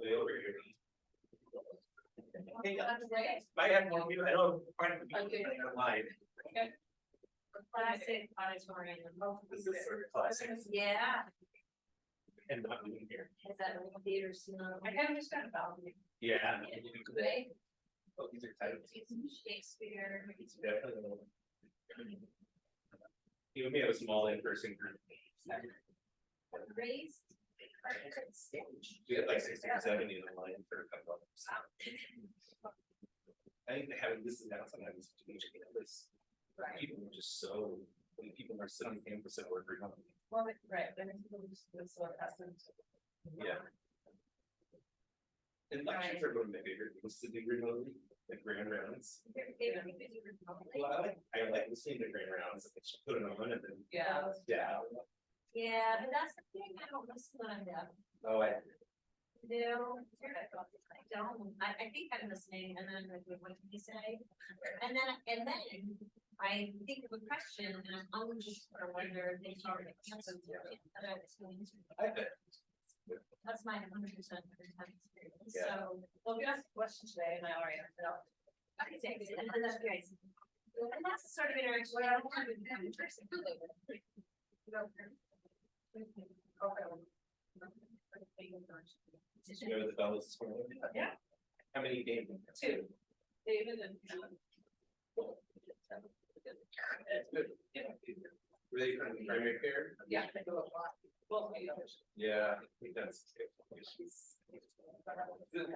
Way over here. I have more people. I don't find online. Classic auditorium. This is sort of classic. Yeah. And not being here. Has that little theater scene? I kind of just got about it. Yeah. Right? Oh, these are tight. Shakespeare. It's definitely. You and me have a small in-person group. Raised. We had like 60 or 70 in the line for a couple of us. I think they have this now sometimes. People are just so, when people are sitting on campus at work or something. Well, right, then it's so accustomed to. Yeah. And lectures are one of my favorite things to do remotely, like grand rounds. Well, I like listening to grand rounds, I just put it on and then. Yeah. Yeah. Yeah, but that's the thing, I don't listen when I'm deaf. Oh, I. No, I don't, I think I'm listening and then I'm like, what did he say? And then I think of a question and I'm always or wonder if they already answered it. I bet. That's my 100% experience. Yeah. So, well, we asked a question today and I already answered it. I think and that's great. And that's the sort of interaction I don't want with them in person. Did you know the fellows this morning? Yeah. How many games? 2. David and. That's good. Yeah. Were they from primary care? Yeah, they do a lot. Well, Yeah, I think that's.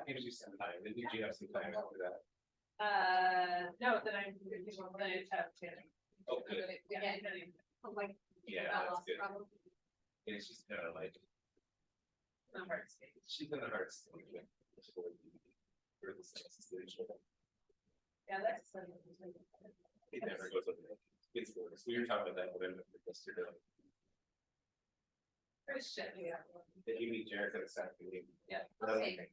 Gives you some time, then did you have some time after that? No, then I have to. Oh, good. Yeah. Like. Yeah, that's good. And it's just kind of like, she's in the hard stage. Yeah, that's. It never goes up. It's worse. We were talking about that with yesterday. Christian, yeah. Did you meet Jared at the staff meeting? Yeah. Okay.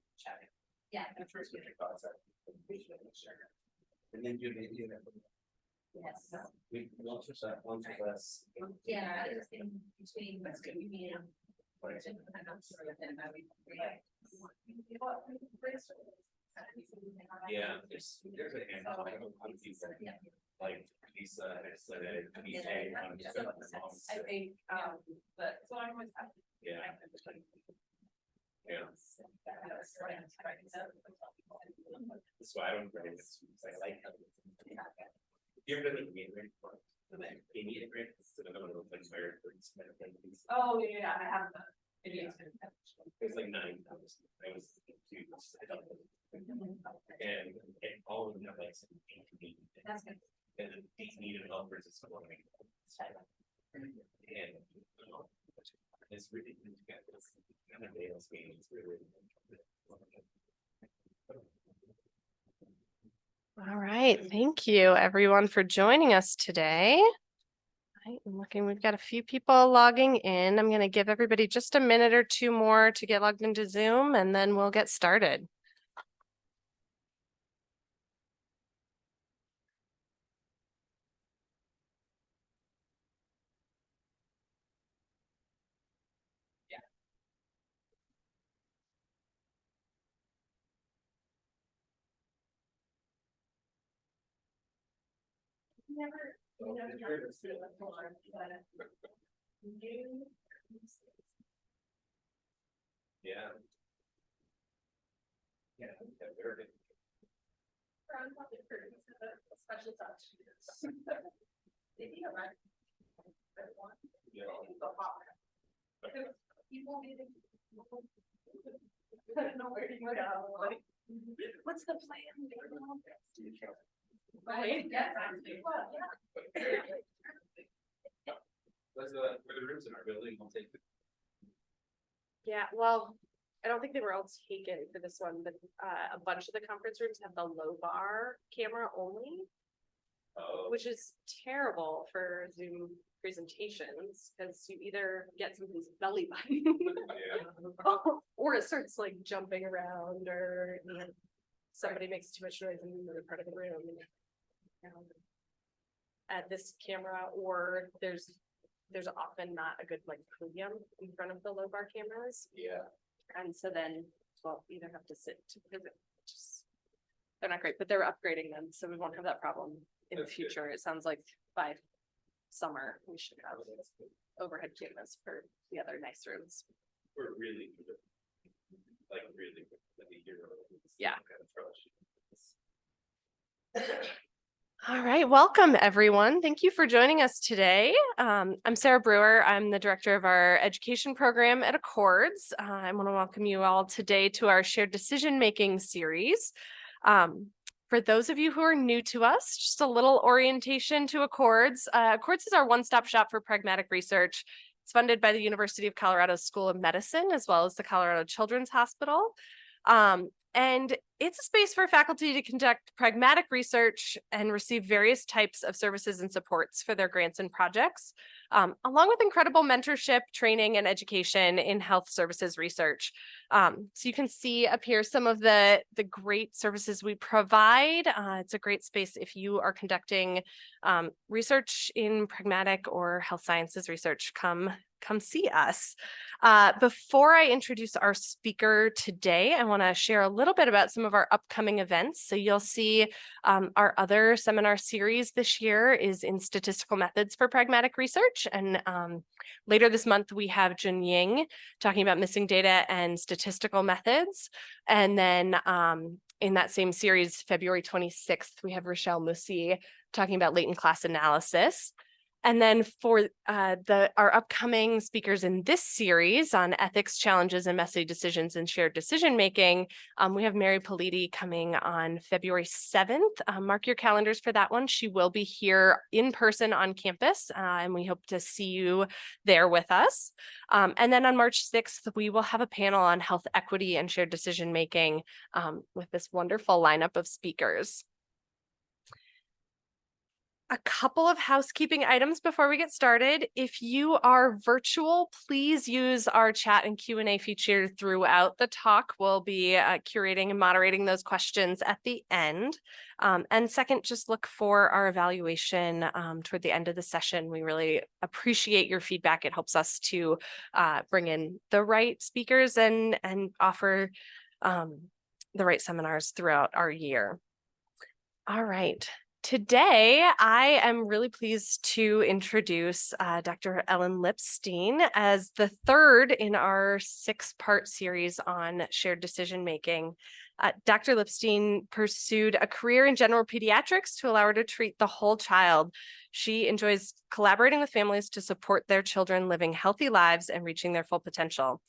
Yeah. That's first what your thoughts are. And then you made it. Yes. We lunch or less. Yeah, I was in between. That's good. You know. Yeah, there's a handful of pieces. Like Lisa, I think, but so I'm with. Yeah. Yeah. That's why I don't grade this. I like. You ever done a meeting before? You need a grade. Oh, yeah, I have. It was like 9. I was 2. And all of them have like some. That's good. And then these needed helpers is someone. And it's really good to get this kind of Dale's game. It's really. All right, thank you everyone for joining us today. I'm looking, we've got a few people logging in. I'm going to give everybody just a minute or 2 more to get logged into Zoom and then we'll get started. Yeah. Yeah, very good. Special touch. I don't know where to go. Like, what's the plan? Right? Yeah. For the rooms in our building, we'll take. Yeah, well, I don't think they were all taken for this one, but a bunch of the conference rooms have the low bar camera only, which is terrible for Zoom presentations because you either get somebody's belly button or it starts like jumping around or somebody makes too much noise in another part of the room. At this camera, or there's often not a good like podium in front of the low bar cameras. Yeah. And so then will either have to sit to pivot, they're not great, but they're upgrading them, so we won't have that problem in the future. It sounds like by summer, we should have overhead cameras for the other nice rooms. We're really good. Like really good, like a year old. Yeah. Kind of trouble. All right, welcome everyone. Thank you for joining us today. I'm Sarah Brewer. I'm the director of our education program at Accords. I want to welcome you all today to our shared decision-making series. For those of you who are new to us, just a little orientation to Accords. Accords is our one-stop shop for pragmatic research. It's funded by the University of Colorado School of Medicine, as well as the Colorado Children's Hospital. And it's a space for faculty to conduct pragmatic research and receive various types of services and supports for their grants and projects, along with incredible mentorship, training, and education in health services research. So you can see up here some of the great services we provide. It's a great space if you are conducting research in pragmatic or health sciences research. Come see us. Before I introduce our speaker today, I want to share a little bit about some of our upcoming events. So you'll see our other seminar series this year is in statistical methods for pragmatic research. And later this month, we have Jun Ying talking about missing data and statistical methods. And then in that same series, February 26th, we have Rochelle Musi talking about latent class analysis. And then for our upcoming speakers in this series on ethics, challenges, and messy decisions and shared decision-making, we have Mary Politi coming on February 7th. Mark your calendars for that one. She will be here in person on campus, and we hope to see you there with us. And then on March 6th, we will have a panel on health equity and shared decision-making with this wonderful lineup of speakers. A couple of housekeeping items before we get started. If you are virtual, please use our chat and Q&A feature throughout the talk. We'll be curating and moderating those questions at the end. And second, just look for our evaluation toward the end of the session. We really appreciate your feedback. It helps us to bring in the right speakers and offer the right seminars throughout our year. All right. Today, I am really pleased to introduce Dr. Ellen Lipstein as the third in our 6-part series on shared decision-making. Dr. Lipstein pursued a career in general pediatrics to allow her to treat the whole child. She enjoys collaborating with families to support their children living healthy lives and reaching their full potential.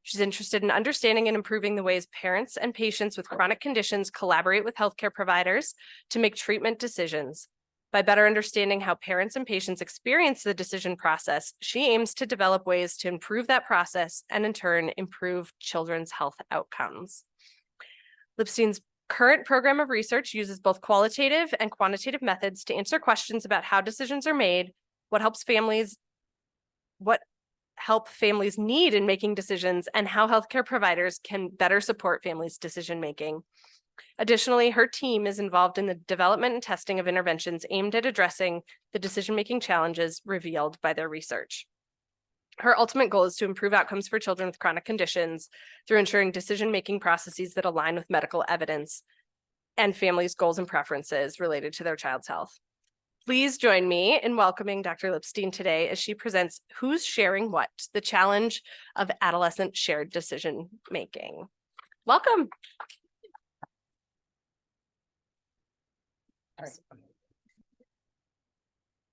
She's interested in understanding and improving the ways parents and patients with chronic conditions collaborate with healthcare providers to make treatment decisions. By better understanding how parents and patients experience the decision process, she aims to develop ways to improve that process and in turn improve children's health outcomes. Lipstein's current program of research uses both qualitative and quantitative methods to answer questions about how decisions are made, what help families need in making decisions, and how healthcare providers can better support families' decision-making. Additionally, her team is involved in the development and testing of interventions aimed at addressing the decision-making challenges revealed by their research. Her ultimate goal is to improve outcomes for children with chronic conditions through ensuring decision-making processes that align with medical evidence and families' goals and preferences related to their child's health. Please join me in welcoming Dr. Lipstein today as she presents Who's Sharing What? The Challenge of Adolescent Shared Decision-Making. Welcome.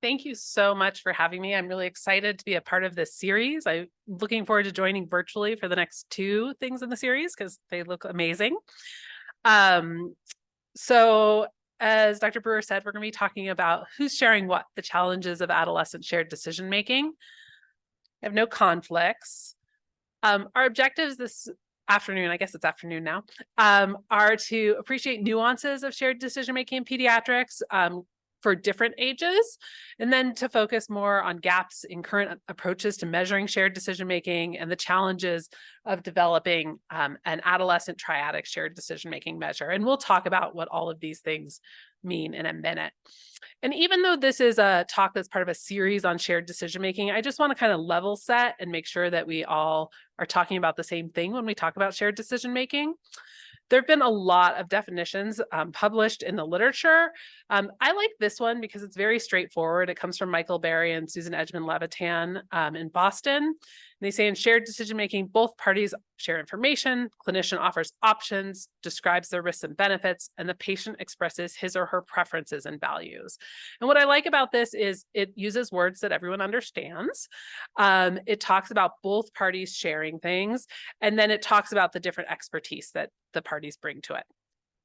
Thank you so much for having me. I'm really excited to be a part of this series. I'm looking forward to joining virtually for the next 2 things in the series because they look amazing. So as Dr. Brewer said, we're going to be talking about who's sharing what, the challenges of adolescent shared decision-making. I have no conflicts. Our objectives this afternoon, I guess it's afternoon now, are to appreciate nuances of shared decision-making in pediatrics for different ages, and then to focus more on gaps in current approaches to measuring shared decision-making and the challenges of developing an adolescent triadic shared decision-making measure. And we'll talk about what all of these things mean in a minute. And even though this is a talk that's part of a series on shared decision-making, I just want to kind of level set and make sure that we all are talking about the same thing when we talk about shared decision-making. There have been a lot of definitions published in the literature. I like this one because it's very straightforward. It comes from Michael Berry and Susan Edgman-Levitan in Boston. And they say in shared decision-making, both parties share information, clinician offers options, describes their risks and benefits, and the patient expresses his or her preferences and values. And what I like about this is it uses words that everyone understands. It talks about both parties sharing things, and then it talks about the different expertise that the parties bring to it.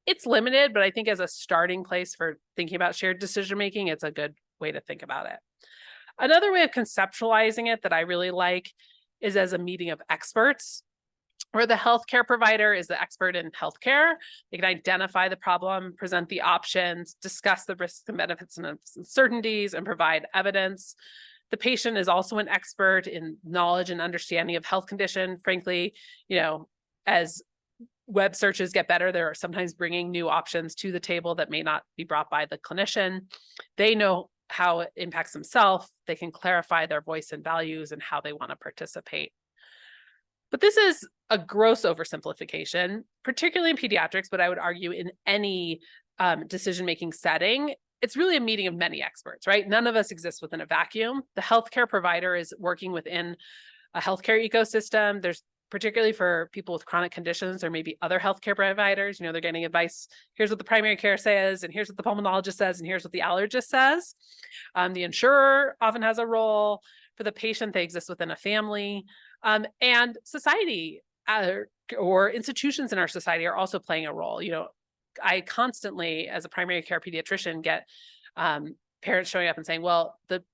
It's limited, but I think as a starting place for thinking about shared decision-making, it's a good way to think about it. Another way of conceptualizing it that I really like is as a meeting of experts, where the healthcare provider is the expert in healthcare. They can identify the problem, present the options, discuss the risks and benefits and uncertainties, and provide evidence. The patient is also an expert in knowledge and understanding of health condition. Frankly, as web searches get better, they're sometimes bringing new options to the table that may not be brought by the clinician. They know how it impacts themselves. They can clarify their voice and values and how they want to participate. But this is a gross oversimplification, particularly in pediatrics, but I would argue in any decision-making setting. It's really a meeting of many experts, right? None of us exist within a vacuum. The healthcare provider is working within a healthcare ecosystem. There's particularly for people with chronic conditions or maybe other healthcare providers, they're getting advice. Here's what the primary care says, and here's what the pulmonologist says, and here's what the allergist says. The insurer often has a role. For the patient, they exist within a family. And society or institutions in our society are also playing a role. I constantly, as a primary care pediatrician, get parents showing up and saying, well, the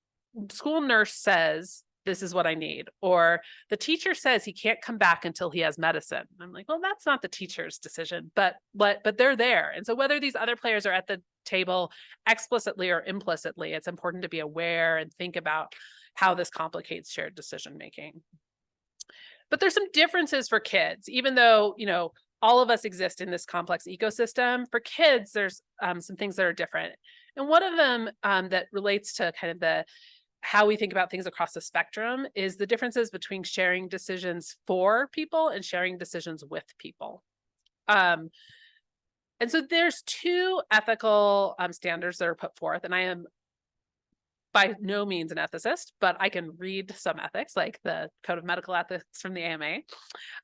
school nurse says this is what I need, or the teacher says he can't come back until he has medicine. I'm like, well, that's not the teacher's decision, but they're there. And so whether these other players are at the table explicitly or implicitly, it's important to be aware and think about how this complicates shared decision-making. But there's some differences for kids, even though, all of us exist in this complex ecosystem. For kids, there's some things that are different. And one of them that relates to kind of how we think about things across the spectrum is the differences between sharing decisions for people and sharing decisions with people. And so there's two ethical standards that are put forth, and I am by no means an ethicist, but I can read some ethics, like the Code of Medical Ethics from the AMA.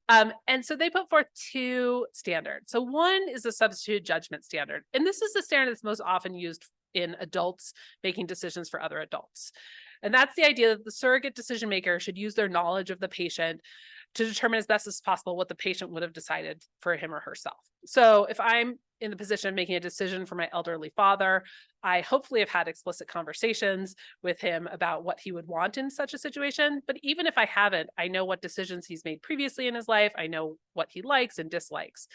And so they put forth two standards. So one is the substituted judgment standard. And this is the standard that's most often used in adults making decisions for other adults. And that's the idea that the surrogate decision maker should use their knowledge of the patient to determine as best as possible what the patient would have decided for him or herself. So if I'm in the position of making a decision for my elderly father, I hopefully have had explicit conversations with him about what he would want in such a situation. But even if I haven't, I know what decisions he's made previously in his life. I know what he likes and dislikes.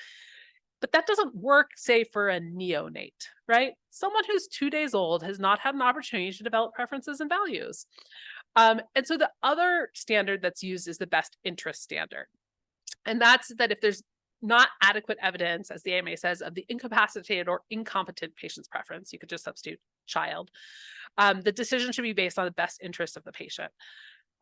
But that doesn't work, say, for a neonate, right? Someone who's 2 days old has not had an opportunity to develop preferences and values. And so the other standard that's used is the best interest standard. And that's that if there's not adequate evidence, as the AMA says, of the incapacitated or incompetent patient's preference, you could just substitute child, the decision should be based on the best interest of the patient.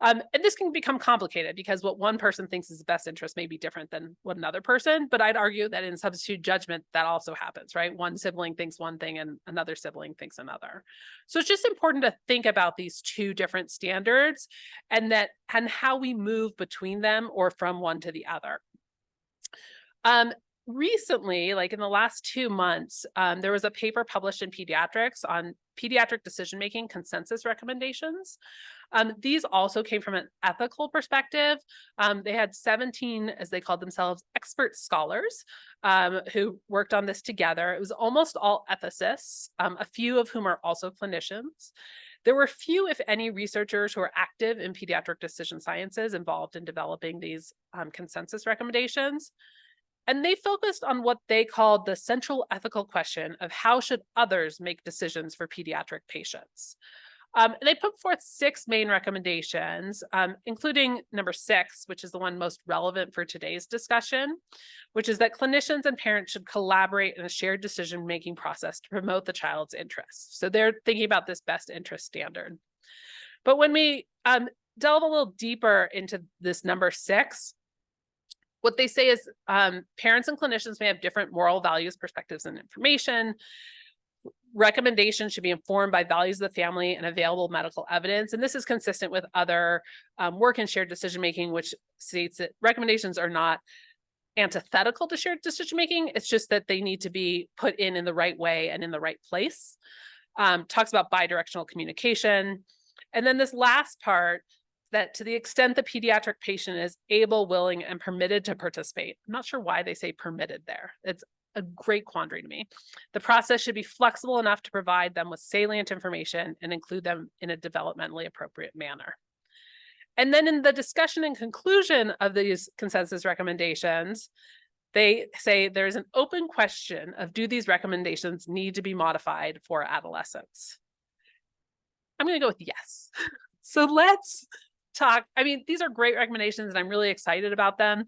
And this can become complicated because what one person thinks is the best interest may be different than what another person, but I'd argue that in substitute judgment, that also happens, right? One sibling thinks one thing and another sibling thinks another. So it's just important to think about these two different standards and how we move between them or from one to the other. Recently, like in the last 2 months, there was a paper published in Pediatrics on pediatric decision-making consensus recommendations. These also came from an ethical perspective. They had 17, as they called themselves, expert scholars who worked on this together. It was almost all ethicists, a few of whom are also clinicians. There were few, if any, researchers who are active in pediatric decision sciences involved in developing these consensus recommendations. And they focused on what they called the central ethical question of how should others make decisions for pediatric patients. And they put forth 6 main recommendations, including number 6, which is the one most relevant for today's discussion, which is that clinicians and parents should collaborate in a shared decision-making process to promote the child's interests. So they're thinking about this best interest standard. But when we delve a little deeper into this number 6, what they say is parents and clinicians may have different moral values, perspectives, and information. Recommendations should be informed by values of the family and available medical evidence. And this is consistent with other work in shared decision-making, which states that recommendations are not antithetical to shared decision-making. It's just that they need to be put in the right way and in the right place. Talks about bidirectional communication. And then this last part, that to the extent the pediatric patient is able, willing, and permitted to participate. I'm not sure why they say permitted there. It's a great quandary to me. The process should be flexible enough to provide them with salient information and include them in a developmentally appropriate manner. And then in the discussion and conclusion of these consensus recommendations, they say there's an open question of, do these recommendations need to be modified for adolescents? I'm going to go with yes. So let's talk. I mean, these are great recommendations and I'm really excited about them.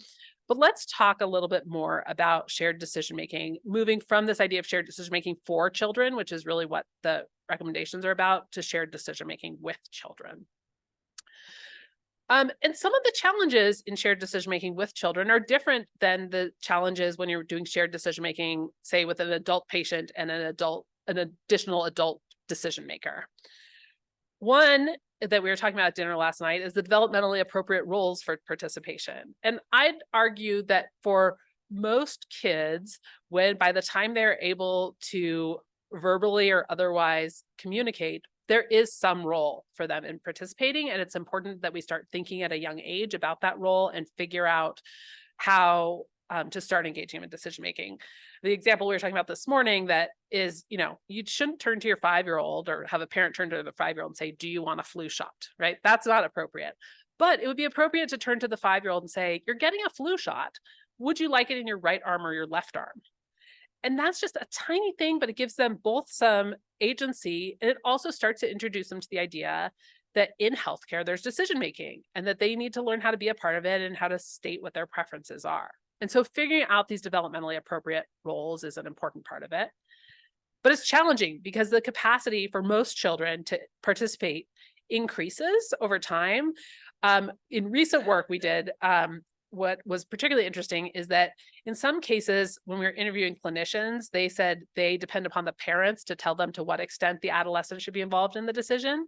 But let's talk a little bit more about shared decision-making, moving from this idea of shared decision-making for children, which is really what the recommendations are about, to shared decision-making with children. And some of the challenges in shared decision-making with children are different than the challenges when you're doing shared decision-making, say, with an adult patient and an additional adult decision maker. One that we were talking about at dinner last night is the developmentally appropriate roles for participation. And I'd argue that for most kids, by the time they're able to verbally or otherwise communicate, there is some role for them in participating. And it's important that we start thinking at a young age about that role and figure out how to start engaging in decision-making. The example we were talking about this morning that is, you shouldn't turn to your 5-year-old or have a parent turn to the 5-year-old and say, do you want a flu shot, right? That's not appropriate. But it would be appropriate to turn to the 5-year-old and say, you're getting a flu shot. Would you like it in your right arm or your left arm? And that's just a tiny thing, but it gives them both some agency. And it also starts to introduce them to the idea that in healthcare, there's decision-making and that they need to learn how to be a part of it and how to state what their preferences are. And so figuring out these developmentally appropriate roles is an important part of it. But it's challenging because the capacity for most children to participate increases over time. In recent work we did, what was particularly interesting is that in some cases, when we were interviewing clinicians, they said they depend upon the parents to tell them to what extent the adolescent should be involved in the decision.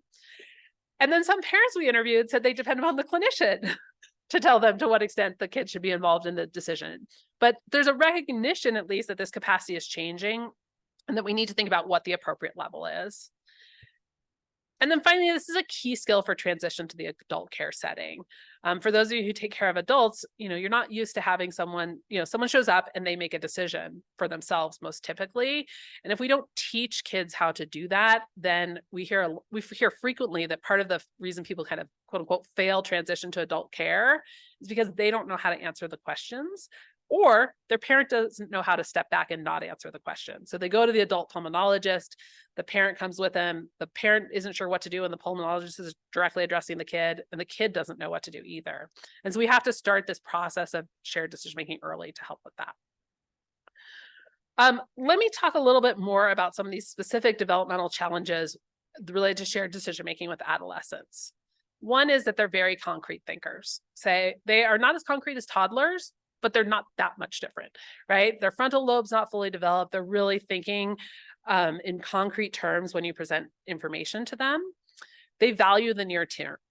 And then some parents we interviewed said they depend upon the clinician to tell them to what extent the kid should be involved in the decision. But there's a recognition, at least, that this capacity is changing and that we need to think about what the appropriate level is. And then finally, this is a key skill for transition to the adult care setting. For those of you who take care of adults, you're not used to having someone shows up and they make a decision for themselves most typically. And if we don't teach kids how to do that, then we hear frequently that part of the reason people kind of quote unquote fail transition to adult care is because they don't know how to answer the questions, or their parent doesn't know how to step back and not answer the question. So they go to the adult pulmonologist, the parent comes with them, the parent isn't sure what to do, and the pulmonologist is directly addressing the kid, and the kid doesn't know what to do either. And so we have to start this process of shared decision-making early to help with that. Let me talk a little bit more about some of these specific developmental challenges related to shared decision-making with adolescents. One is that they're very concrete thinkers. They are not as concrete as toddlers, but they're not that much different, right? Their frontal lobe's not fully developed. They're really thinking in concrete terms when you present information to them. They value the near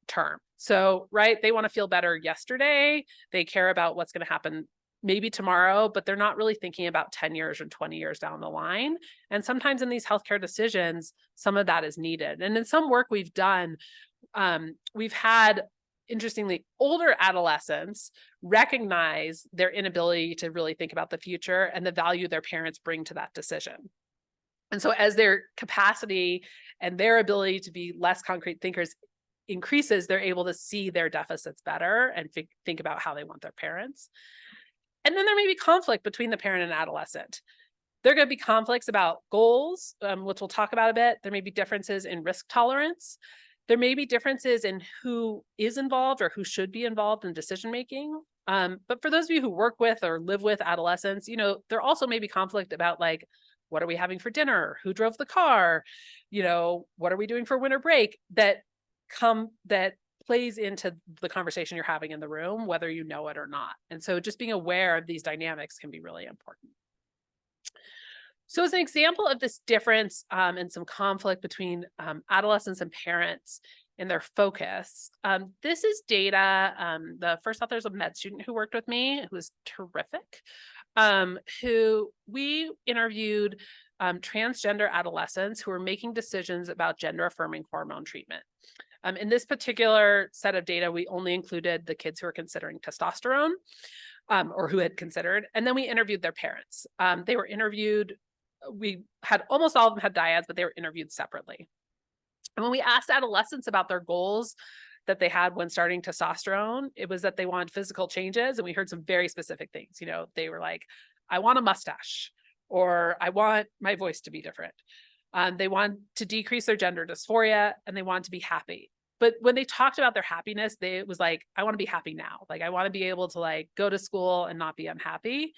term. So, right, they want to feel better yesterday. They care about what's going to happen maybe tomorrow, but they're not really thinking about 10 years or 20 years down the line. And sometimes in these healthcare decisions, some of that is needed. And in some work we've done, we've had, interestingly, older adolescents recognize their inability to really think about the future and the value their parents bring to that decision. And so as their capacity and their ability to be less concrete thinkers increases, they're able to see their deficits better and think about how they want their parents. And then there may be conflict between the parent and adolescent. There are going to be conflicts about goals, which we'll talk about a bit. There may be differences in risk tolerance. There may be differences in who is involved or who should be involved in decision making. But for those of you who work with or live with adolescents, you know, there also may be conflict about like, what are we having for dinner? Who drove the car? You know, what are we doing for winter break? That plays into the conversation you're having in the room, whether you know it or not. And so just being aware of these dynamics can be really important. So as an example of this difference and some conflict between adolescents and parents in their focus, this is data. The first author is a med student who worked with me, who was terrific, who we interviewed transgender adolescents who were making decisions about gender-affirming hormone treatment. In this particular set of data, we only included the kids who were considering testosterone or who had considered, and then we interviewed their parents. They were interviewed. We had almost all of them had dyads, but they were interviewed separately. And when we asked adolescents about their goals that they had when starting testosterone, it was that they wanted physical changes. And we heard some very specific things. You know, they were like, I want a mustache, or I want my voice to be different. They want to decrease their gender dysphoria, and they want to be happy. But when they talked about their happiness, it was like, I want to be happy now. Like, I want to be able to like go to school and not be unhappy.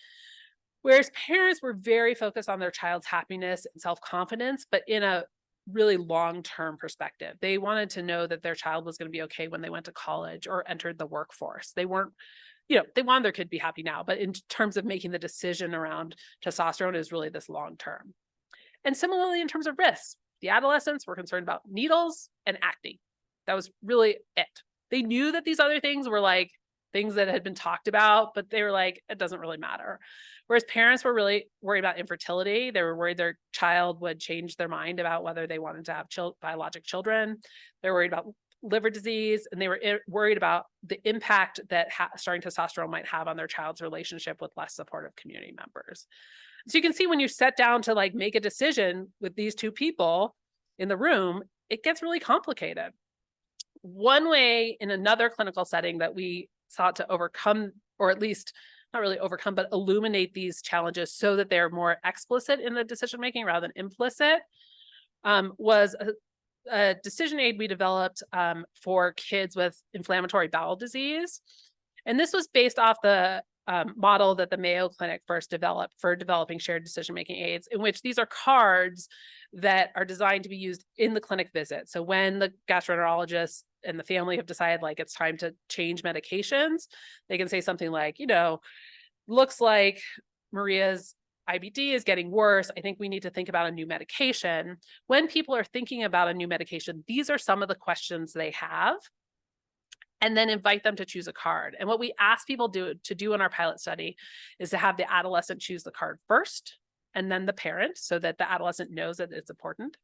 Whereas parents were very focused on their child's happiness and self-confidence, but in a really long-term perspective. They wanted to know that their child was going to be okay when they went to college or entered the workforce. They weren't, you know, they wanted their kid to be happy now, but in terms of making the decision around testosterone is really this long-term. And similarly, in terms of risks, the adolescents were concerned about needles and acne. That was really it. They knew that these other things were like things that had been talked about, but they were like, it doesn't really matter. Whereas parents were really worried about infertility. They were worried their child would change their mind about whether they wanted to have biologic children. They were worried about liver disease, and they were worried about the impact that starting testosterone might have on their child's relationship with less supportive community members. So you can see when you set down to like make a decision with these two people in the room, it gets really complicated. One way in another clinical setting that we sought to overcome, or at least not really overcome, but illuminate these challenges so that they're more explicit in the decision-making rather than implicit, was a decision aid we developed for kids with inflammatory bowel disease. And this was based off the model that the Mayo Clinic first developed for developing shared decision-making aids, in which these are cards that are designed to be used in the clinic visit. So when the gastroenterologist and the family have decided like it's time to change medications, they can say something like, you know, looks like Maria's IBD is getting worse. I think we need to think about a new medication. When people are thinking about a new medication, these are some of the questions they have, and then invite them to choose a card. And what we ask people to do in our pilot study is to have the adolescent choose the card first, and then the parent, so that the adolescent knows that it's important.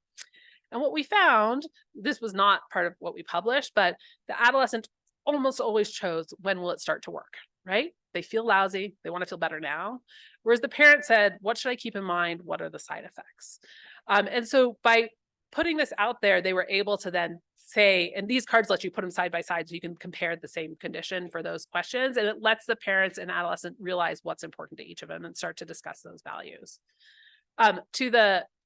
And what we found, this was not part of what we published, but the adolescent almost always chose, when will it start to work, right? They feel lousy. They want to feel better now. Whereas the parent said, what should I keep in mind? What are the side effects? And so by putting this out there, they were able to then say, and these cards let you put them side by side so you can compare the same condition for those questions. And it lets the parents and adolescent realize what's important to each of them and start to discuss those values.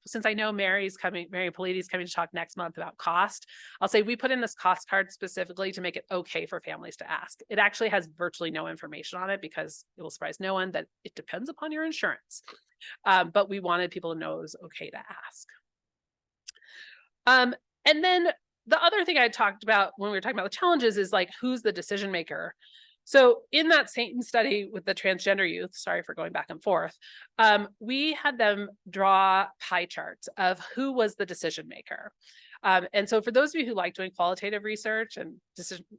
Since I know Mary Polides is coming to talk next month about cost, I'll say we put in this cost card specifically to make it okay for families to ask. It actually has virtually no information on it because it will surprise no one that it depends upon your insurance. But we wanted people to know it was okay to ask. And then the other thing I talked about when we were talking about the challenges is like, who's the decision maker? So in that same study with the transgender youth, sorry for going back and forth, we had them draw pie charts of who was the decision maker. And so for those of you who like doing qualitative research and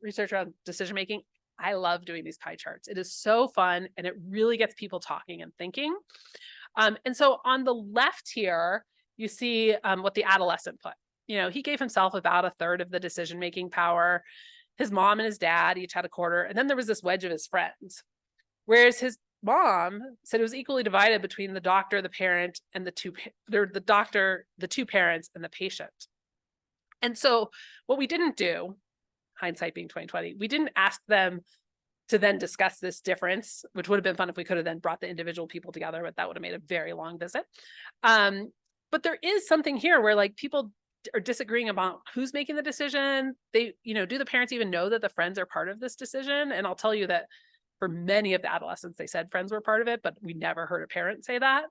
research around decision making, I love doing these pie charts. It is so fun, and it really gets people talking and thinking. And so on the left here, you see what the adolescent put. You know, he gave himself about a third of the decision-making power. His mom and his dad each had a quarter. And then there was this wedge of his friends. Whereas his mom said it was equally divided between the doctor, the parent, and the two parents and the patient. And so what we didn't do, hindsight being 2020, we didn't ask them to then discuss this difference, which would have been fun if we could have then brought the individual people together, but that would have made a very long visit. But there is something here where like people are disagreeing about who's making the decision. They, do the parents even know that the friends are part of this decision? And I'll tell you that for many of the adolescents, they said friends were part of it, but we never heard a parent say that.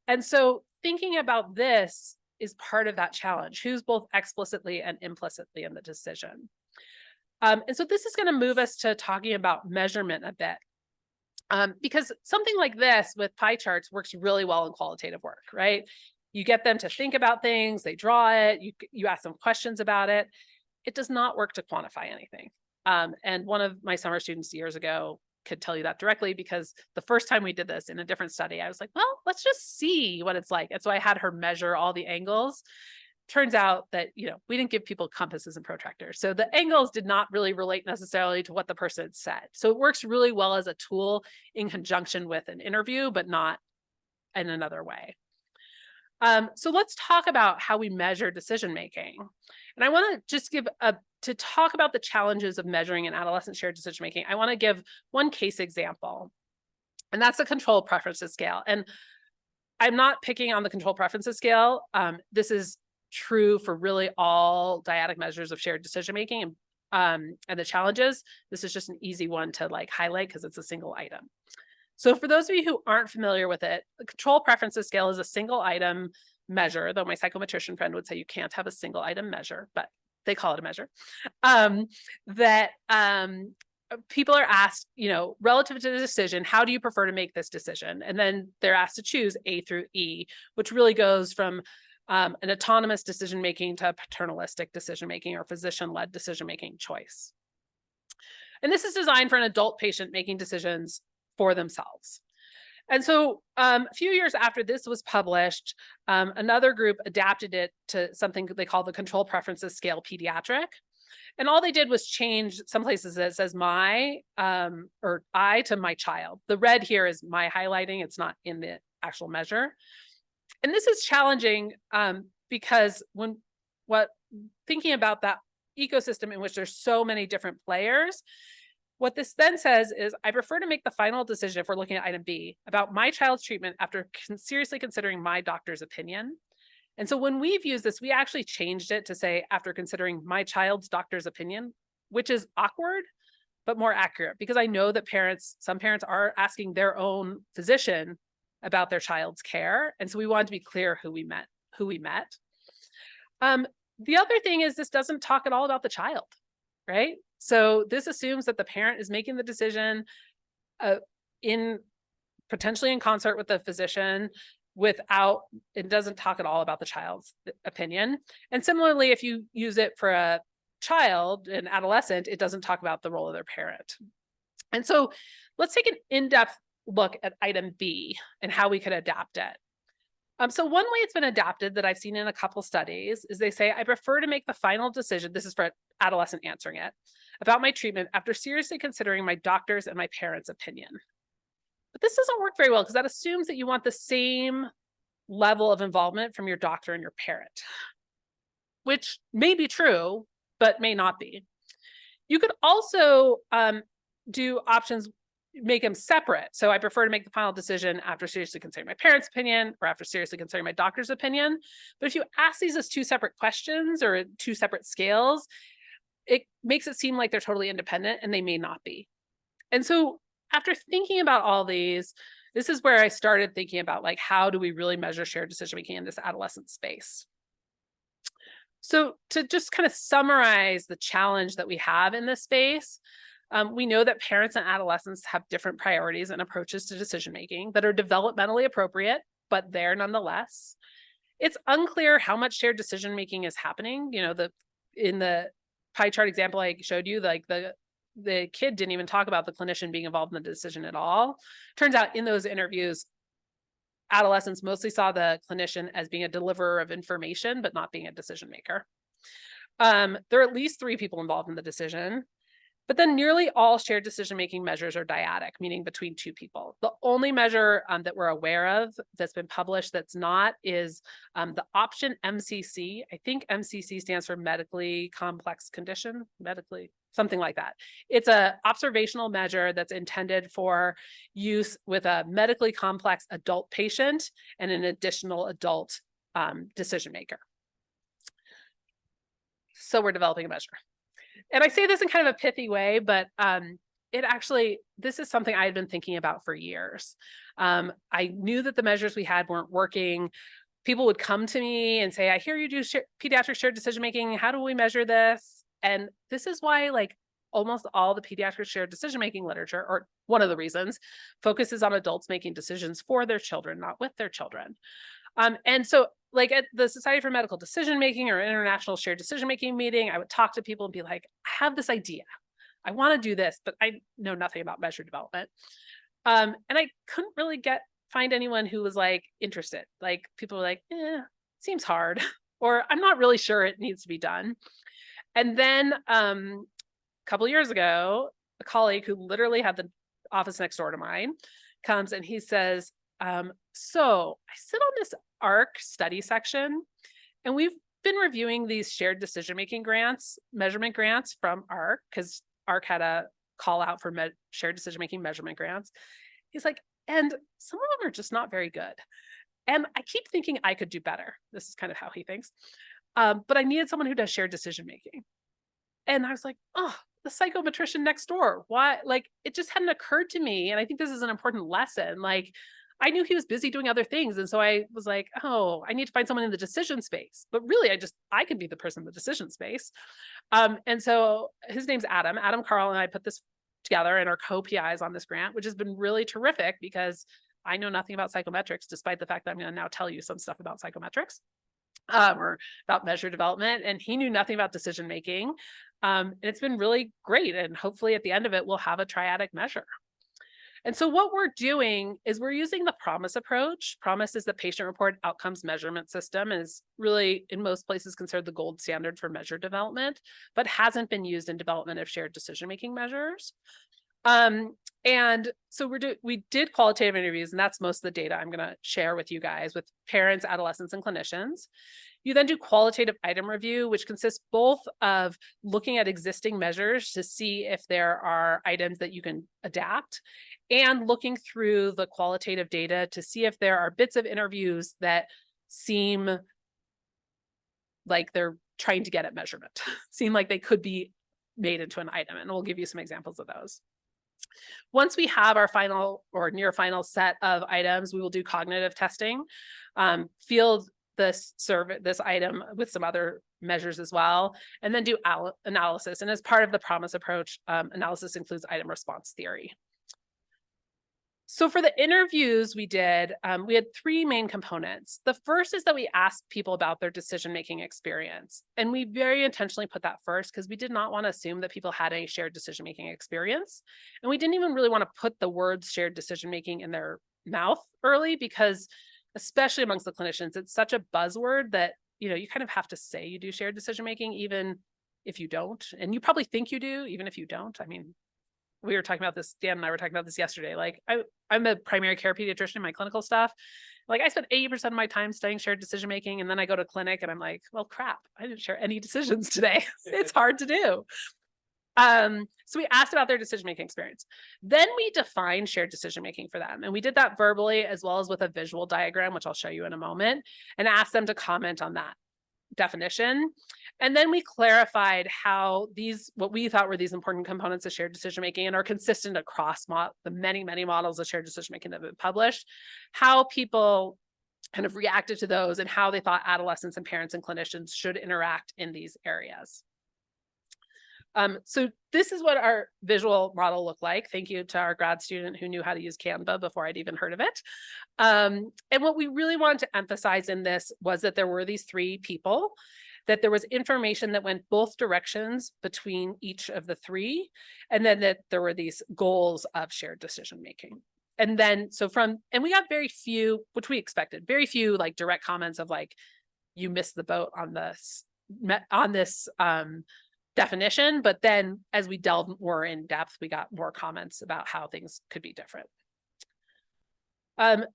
And so thinking about this is part of that challenge. Who's both explicitly and implicitly in the decision? And so this is going to move us to talking about measurement a bit. Because something like this with pie charts works really well in qualitative work, right? You get them to think about things, they draw it, you ask them questions about it. It does not work to quantify anything. And one of my summer students years ago could tell you that directly, because the first time we did this in a different study, I was like, well, let's just see what it's like. And so I had her measure all the angles. Turns out that, we didn't give people compasses and protractors. So the angles did not really relate necessarily to what the person said. So it works really well as a tool in conjunction with an interview, but not in another way. So let's talk about how we measure decision-making. And I want to just to talk about the challenges of measuring an adolescent shared decision-making, I want to give one case example, and that's the control preferences scale. And I'm not picking on the control preferences scale. This is true for really all dyadic measures of shared decision-making and the challenges. This is just an easy one to highlight because it's a single item. So for those of you who aren't familiar with it, the control preferences scale is a single item measure, though my psychometrician friend would say you can't have a single item measure, but they call it a measure, that people are asked, relative to the decision, how do you prefer to make this decision? And then they're asked to choose A through E, which really goes from an autonomous decision-making to paternalistic decision-making or physician-led decision-making choice. And this is designed for an adult patient making decisions for themselves. And so a few years after this was published, another group adapted it to something they call the control preferences scale pediatric. And all they did was change some places that says my or I to my child. The red here is my highlighting. It's not in the actual measure. And this is challenging because thinking about that ecosystem in which there's so many different players, what this then says is I prefer to make the final decision, if we're looking at item B, about my child's treatment after seriously considering my doctor's opinion. And so when we've used this, we actually changed it to say after considering my child's doctor's opinion, which is awkward, but more accurate, because I know that some parents are asking their own physician about their child's care. And so we wanted to be clear who we met. The other thing is this doesn't talk at all about the child, right? So this assumes that the parent is making the decision potentially in concert with the physician it doesn't talk at all about the child's opinion. And similarly, if you use it for a child, an adolescent, it doesn't talk about the role of their parent. And so let's take an in-depth look at item B and how we could adapt it. So one way it's been adapted that I've seen in a couple studies is they say, I prefer to make the final decision, this is for adolescent answering it, about my treatment after seriously considering my doctor's and my parents' opinion. But this doesn't work very well because that assumes that you want the same level of involvement from your doctor and your parent, which may be true, but may not be. You could also do options, make them separate. So I prefer to make the final decision after seriously considering my parents' opinion or after seriously considering my doctor's opinion. But if you ask these as two separate questions or two separate scales, it makes it seem like they're totally independent, and they may not be. And so after thinking about all these, this is where I started thinking about how do we really measure shared decision-making in this adolescent space? So to just kind of summarize the challenge that we have in this space, we know that parents and adolescents have different priorities and approaches to decision-making that are developmentally appropriate, but there nonetheless. It's unclear how much shared decision-making is happening. In the pie chart example I showed you, the kid didn't even talk about the clinician being involved in the decision at all. Turns out in those interviews, adolescents mostly saw the clinician as being a deliverer of information, but not being a decision maker. There are at least 3 people involved in the decision, but then nearly all shared decision-making measures are dyadic, meaning between 2 people. The only measure that we're aware of that's been published that's not is the option MCC. I think MCC stands for medically complex condition, medically something like that. It's a observational measure that's intended for use with a medically complex adult patient and an additional adult decision maker. So we're developing a measure. And I say this in kind of a pithy way, but this is something I had been thinking about for years. I knew that the measures we had weren't working. People would come to me and say, I hear you do pediatric shared decision making. How do we measure this? And this is why like almost all the pediatric shared decision making literature, or one of the reasons, focuses on adults making decisions for their children, not with their children. And so like at the Society for Medical Decision Making or International Shared Decision Making meeting, I would talk to people and be like, I have this idea. I want to do this, but I know nothing about measure development. And I couldn't really find anyone who was like interested. Like people were like, seems hard, or I'm not really sure it needs to be done. And then a couple of years ago, a colleague who literally had the office next door to mine comes and he says, so I sit on this ARC study section, and we've been reviewing these shared decision-making grants, measurement grants from ARC, because ARC had a call out for shared decision-making measurement grants. He's like, and some of them are just not very good. And I keep thinking I could do better. This is kind of how he thinks. But I needed someone who does shared decision-making. And I was like, oh, the psychometrician next door. Why? Like, it just hadn't occurred to me. And I think this is an important lesson. Like, I knew he was busy doing other things. And so I was like, oh, I need to find someone in the decision space. But really, I could be the person in the decision space. And so his name's Adam. Adam Carl and I put this together and are co-PIs on this grant, which has been really terrific because I know nothing about psychometrics, despite the fact that I'm going to now tell you some stuff about psychometrics or about measure development. And he knew nothing about decision making. And it's been really great. And hopefully at the end of it, we'll have a triadic measure. And so what we're doing is we're using the PROMIS approach. PROMIS is the patient reported outcomes measurement system, and is really in most places considered the gold standard for measure development, but hasn't been used in development of shared decision-making measures. And so we did qualitative interviews, and that's most of the data I'm going to share with you guys with parents, adolescents, and clinicians. You then do qualitative item review, which consists both of looking at existing measures to see if there are items that you can adapt, and looking through the qualitative data to see if there are bits of interviews that seem like they're trying to get at measurement, seem like they could be made into an item. And we'll give you some examples of those. Once we have our final or near final set of items, we will do cognitive testing, field this item with some other measures as well, and then do analysis. And as part of the PROMIS approach, analysis includes item response theory. So for the interviews we had 3 main components. The first is that we asked people about their decision-making experience. And we very intentionally put that first because we did not want to assume that people had any shared decision-making experience. And we didn't even really want to put the words shared decision-making in their mouth early because, especially amongst the clinicians, it's such a buzzword that, you kind of have to say you do shared decision-making even if you don't. And you probably think you do, even if you don't. I mean, we were talking about this, Dan and I were talking about this yesterday. Like I'm a primary care pediatrician in my clinical stuff. Like I spent 80% of my time studying shared decision-making, and then I go to clinic and I'm like, well, crap, I didn't share any decisions today. It's hard to do. So we asked about their decision-making experience. Then we defined shared decision-making for them. And we did that verbally as well as with a visual diagram, which I'll show you in a moment, and asked them to comment on that definition. And then we clarified how what we thought were these important components of shared decision-making and are consistent across the many, many models of shared decision-making that have been published, how people kind of reacted to those and how they thought adolescents and parents and clinicians should interact in these areas. So this is what our visual model looked like. Thank you to our grad student who knew how to use Canva before I'd even heard of it. And what we really wanted to emphasize in this was that there were these 3 people, that there was information that went both directions between each of the 3, and then that there were these goals of shared decision-making. And then, and we got very few, which we expected, very few like direct comments of like, you missed the boat on this definition. But then as we delved more in depth, we got more comments about how things could be different.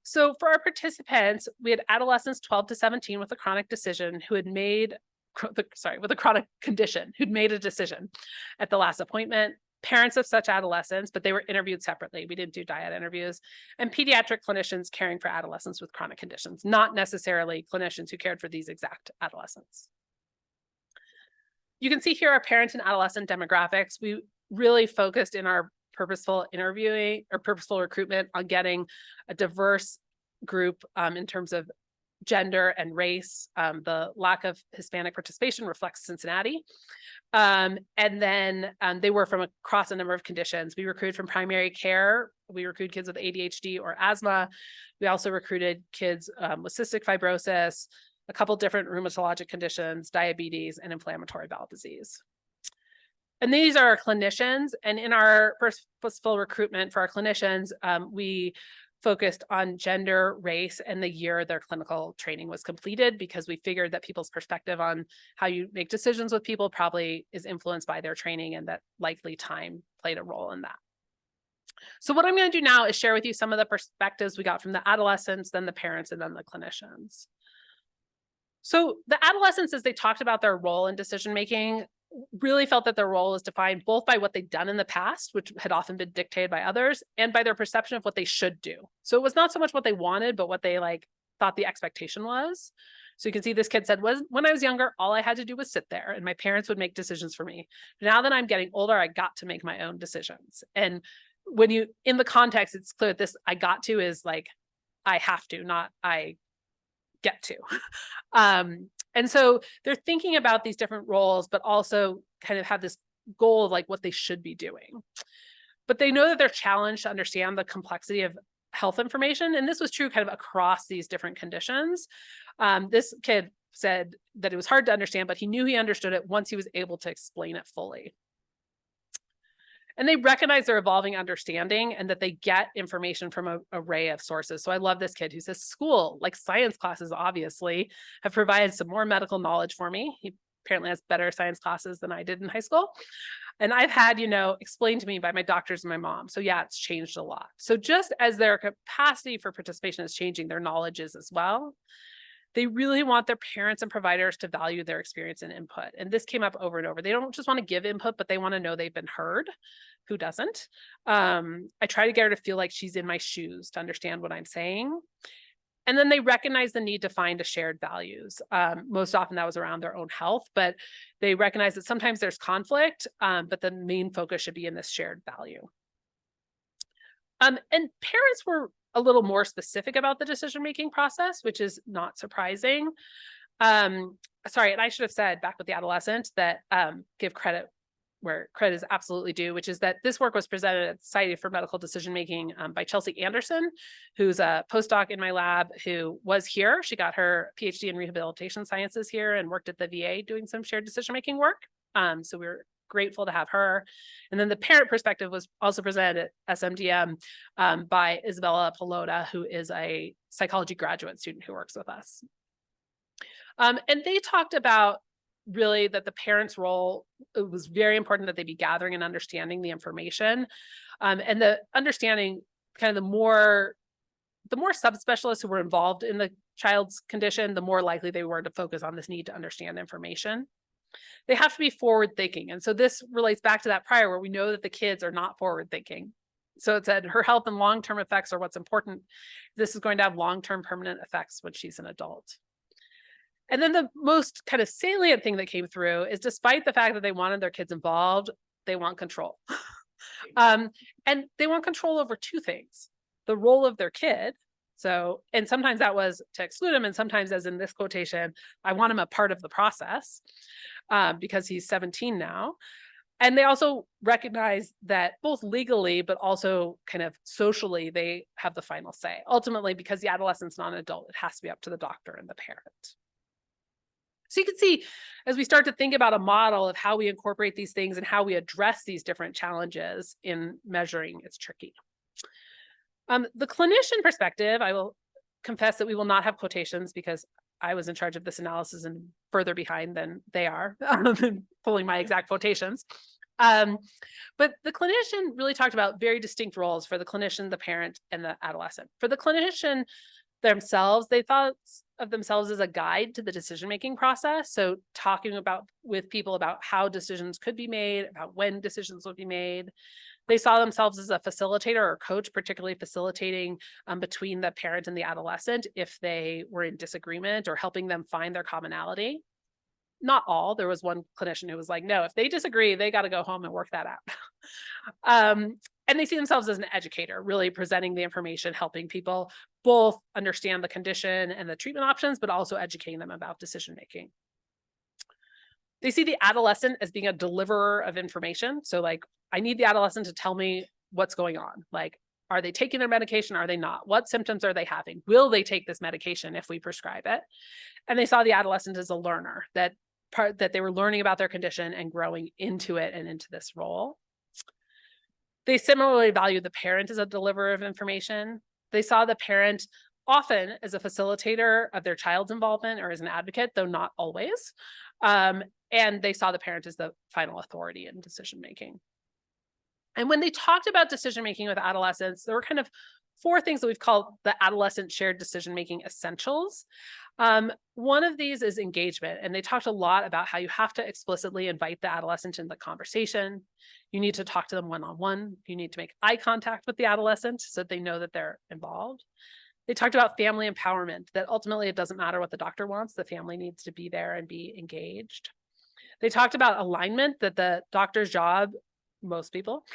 So for our participants, we had adolescents 12 to 17 with a chronic decision who had made with a chronic condition who'd made a decision at the last appointment, parents of such adolescents, but they were interviewed separately. We didn't do dyad interviews, and pediatric clinicians caring for adolescents with chronic conditions, not necessarily clinicians who cared for these exact adolescents. You can see here our parent and adolescent demographics. We really focused in our purposeful interviewing or purposeful recruitment on getting a diverse group in terms of gender and race. The lack of Hispanic participation reflects Cincinnati. And then they were from across a number of conditions. We recruited from primary care. We recruited kids with ADHD or asthma. We also recruited kids with cystic fibrosis, a couple different rheumatologic conditions, diabetes, and inflammatory bowel disease. And these are our clinicians. And in our purposeful recruitment for our clinicians, we focused on gender, race, and the year their clinical training was completed, because we figured that people's perspective on how you make decisions with people probably is influenced by their training, and that likely time played a role in that. So what I'm going to do now is share with you some of the perspectives we got from the adolescents, then the parents, and then the clinicians. So the adolescents, as they talked about their role in decision-making, really felt that their role is defined both by what they'd done in the past, which had often been dictated by others, and by their perception of what they should do. So it was not so much what they wanted, but what they thought the expectation was. So you can see this kid said, when I was younger, all I had to do was sit there and my parents would make decisions for me. Now that I'm getting older, I got to make my own decisions. And when you, in the context, it's clear that this I got to is I have to, not I get to. And so they're thinking about these different roles, but also kind of have this goal of what they should be doing. But they know that they're challenged to understand the complexity of health information. And this was true kind of across these different conditions. This kid said that it was hard to understand, but he knew he understood it once he was able to explain it fully. And they recognize their evolving understanding and that they get information from an array of sources. So I love this kid who says school, like science classes, obviously, have provided some more medical knowledge for me. He apparently has better science classes than I did in high school. And I've had, explained to me by my doctors and my mom. So yeah, it's changed a lot. So just as their capacity for participation is changing, their knowledge is as well. They really want their parents and providers to value their experience and input. And this came up over and over. They don't just want to give input, but they want to know they've been heard. Who doesn't? I try to get her to feel like she's in my shoes to understand what I'm saying. And then they recognize the need to find a shared values. Most often that was around their own health, but they recognize that sometimes there's conflict, but the main focus should be in this shared value. And parents were a little more specific about the decision-making process, which is not surprising. Sorry, and I should have said back with the adolescent that give credit where credit is absolutely due, which is that this work was presented at the Society for Medical Decision-Making by Chelsea Anderson, who's a postdoc in my lab who was here. She got her PhD in rehabilitation sciences here and worked at the VA doing some shared decision-making work. So we were grateful to have her. And then the parent perspective was also presented at SMDM by Isabella Pelota, who is a psychology graduate student who works with us. And they talked about really that the parents' role, it was very important that they be gathering and understanding the information. And the understanding kind of the more subspecialists who were involved in the child's condition, the more likely they were to focus on this need to understand information. They have to be forward thinking. And so this relates back to that prior where we know that the kids are not forward thinking. So it said her health and long-term effects are what's important. This is going to have long-term permanent effects when she's an adult. And then the most kind of salient thing that came through is despite the fact that they wanted their kids involved, they want control. And they want control over two things: the role of their kid. So, and sometimes that was to exclude him. And sometimes, as in this quotation, I want him a part of the process because he's 17 now. And they also recognize that both legally, but also kind of socially, they have the final say. Ultimately, because the adolescent's not an adult, it has to be up to the doctor and the parent. So you can see, as we start to think about a model of how we incorporate these things and how we address these different challenges in measuring, it's tricky. The clinician perspective, I will confess that we will not have quotations because I was in charge of this analysis and further behind than they are, pulling my exact quotations. But the clinician really talked about very distinct roles for the clinician, the parent, and the adolescent. For the clinician themselves, they thought of themselves as a guide to the decision-making process. So talking with people about how decisions could be made, about when decisions would be made. They saw themselves as a facilitator or coach, particularly facilitating between the parent and the adolescent if they were in disagreement, or helping them find their commonality. Not all. There was one clinician who was like, no, if they disagree, they got to go home and work that out. And they see themselves as an educator, really presenting the information, helping people both understand the condition and the treatment options, but also educating them about decision-making. They see the adolescent as being a deliverer of information. So like, I need the adolescent to tell me what's going on. Like, are they taking their medication? Are they not? What symptoms are they having? Will they take this medication if we prescribe it? And they saw the adolescent as a learner, that they were learning about their condition and growing into it and into this role. They similarly valued the parent as a deliverer of information. They saw the parent often as a facilitator of their child's involvement or as an advocate, though not always. And they saw the parent as the final authority in decision-making. And when they talked about decision-making with adolescents, there were kind of 4 things that we've called the adolescent shared decision-making essentials. One of these is engagement. And they talked a lot about how you have to explicitly invite the adolescent in the conversation. You need to talk to them one-on-one. You need to make eye contact with the adolescent so that they know that they're involved. They talked about family empowerment, that ultimately it doesn't matter what the doctor wants, the family needs to be there and be engaged. They talked about alignment, that the doctor's job, most people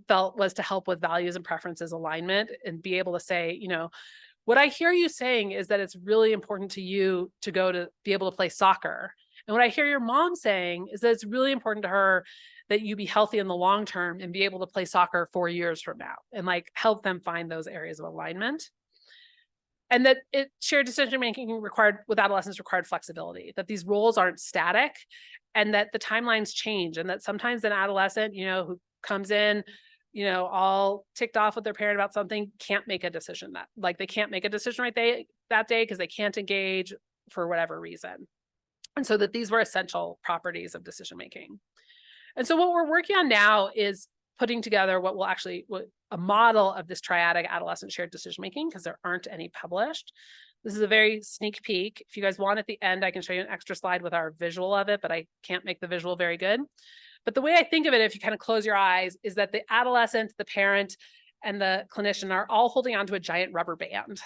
felt, was to help with values and preferences alignment and be able to say, you know, what I hear you saying is that it's really important to you to go to be able to play soccer. And what I hear your mom saying is that it's really important to her that you be healthy in the long term and be able to play soccer 4 years from now, and like help them find those areas of alignment. And that shared decision-making with adolescents required flexibility, that these roles aren't static and that the timelines change, and that sometimes an adolescent, you know, who comes in, you know, all ticked off with their parent about something, can't make a decision they can't make a decision that day because they can't engage for whatever reason. And so that these were essential properties of decision-making. And so what we're working on now is putting together what a model of this triadic adolescent shared decision-making, because there aren't any published. This is a very sneak peek. If you guys want at the end, I can show you an extra slide with our visual of it, but I can't make the visual very good. But the way I think of it, if you kind of close your eyes, is that the adolescent, the parent, and the clinician are all holding onto a giant rubber band.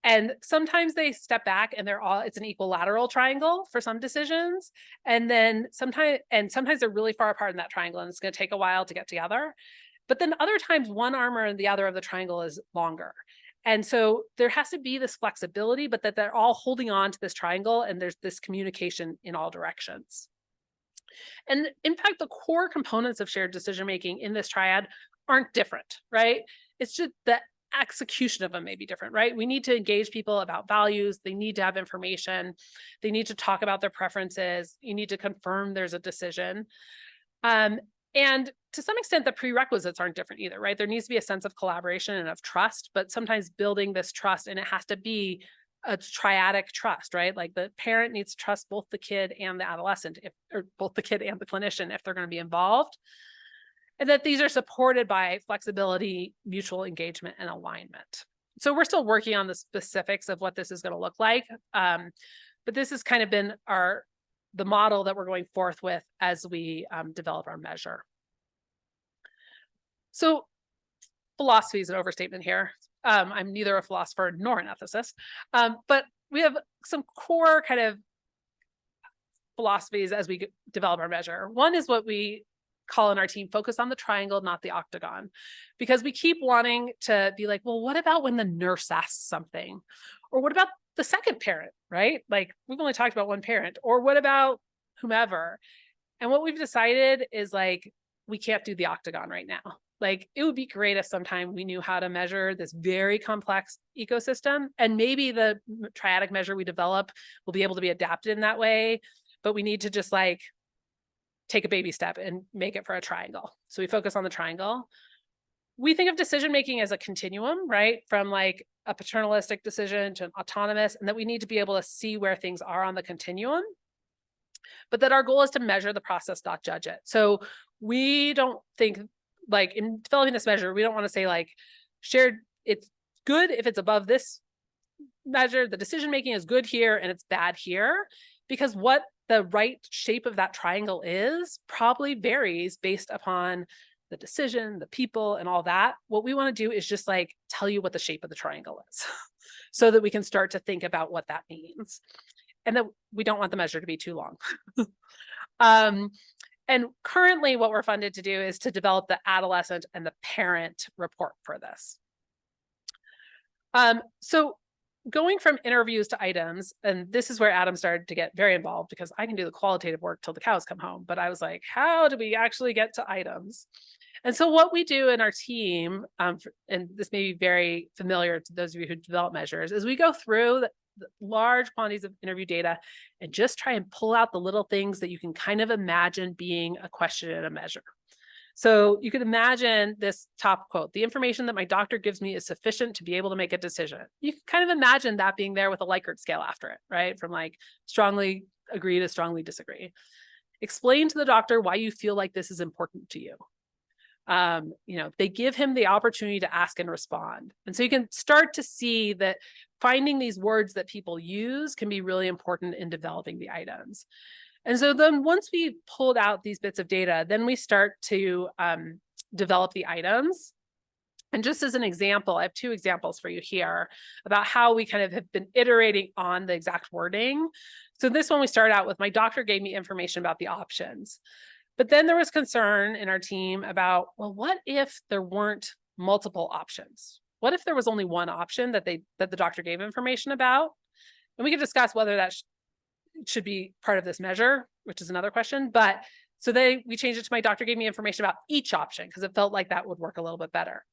And sometimes they step back and it's an equilateral triangle for some decisions. And then sometimes they're really far apart in that triangle, and it's going to take a while to get together. But then other times one arm or the other of the triangle is longer. And so there has to be this flexibility, but that they're all holding on to this triangle, and there's this communication in all directions. And in fact, the core components of shared decision-making in this triad aren't different, right? It's just the execution of them may be different, right? We need to engage people about values. They need to have information. They need to talk about their preferences. You need to confirm there's a decision. And to some extent, the prerequisites aren't different either, right? There needs to be a sense of collaboration and of trust, but sometimes building this trust, and it has to be a triadic trust, right? Like the parent needs to trust both the kid and the adolescent, or both the kid and the clinician if they're going to be involved. And that these are supported by flexibility, mutual engagement, and alignment. So we're still working on the specifics of what this is going to look like. But this has kind of been the model that we're going forth with as we develop our measure. So philosophy is an overstatement here. I'm neither a philosopher nor an ethicist, but we have some core kind of philosophies as we develop our measure. One is what we call in our team, focus on the triangle, not the octagon, because we keep wanting to be like, well, what about when the nurse asks something? Or what about the second parent, right? Like we've only talked about one parent, or what about whomever? And what we've decided is like, we can't do the octagon right now. Like it would be great if sometime we knew how to measure this very complex ecosystem, and maybe the triadic measure we develop will be able to be adapted in that way, but we need to just like take a baby step and make it for a triangle. So we focus on the triangle. We think of decision-making as a continuum, right? From like a paternalistic decision to an autonomous, and that we need to be able to see where things are on the continuum, but that our goal is to measure the process, not judge it. So we don't think, like in developing this measure, we don't want to say like shared, it's good if it's above this measure, the decision-making is good here and it's bad here, because what the right shape of that triangle is probably varies based upon the decision, the people, and all that. What we want to do is just like tell you what the shape of the triangle is so that we can start to think about what that means. And that we don't want the measure to be too long. And currently what we're funded to do is to develop the adolescent and the parent report for this. So going from interviews to items, and this is where Adam started to get very involved because I can do the qualitative work till the cows come home, but I was like, how do we actually get to items? And so what we do in our team, and this may be very familiar to those of you who develop measures, is we go through the large quantities of interview data and just try and pull out the little things that you can kind of imagine being a question and a measure. So you could imagine this top quote: the information that my doctor gives me is sufficient to be able to make a decision. You can kind of imagine that being there with a Likert scale after it, right? From like strongly agree to strongly disagree. Explain to the doctor why you feel like this is important to you. They give him the opportunity to ask and respond. And so you can start to see that finding these words that people use can be really important in developing the items. And so then once we pulled out these bits of data, then we start to develop the items. And just as an example, I have 2 examples for you here about how we kind of have been iterating on the exact wording. So this one, we started out with, my doctor gave me information about the options. But then there was concern in our team about, well, what if there weren't multiple options? What if there was only one option that the doctor gave information about? And we could discuss whether that should be part of this measure, which is another question. But so we changed it to, my doctor gave me information about each option because it felt like that would work a little bit better.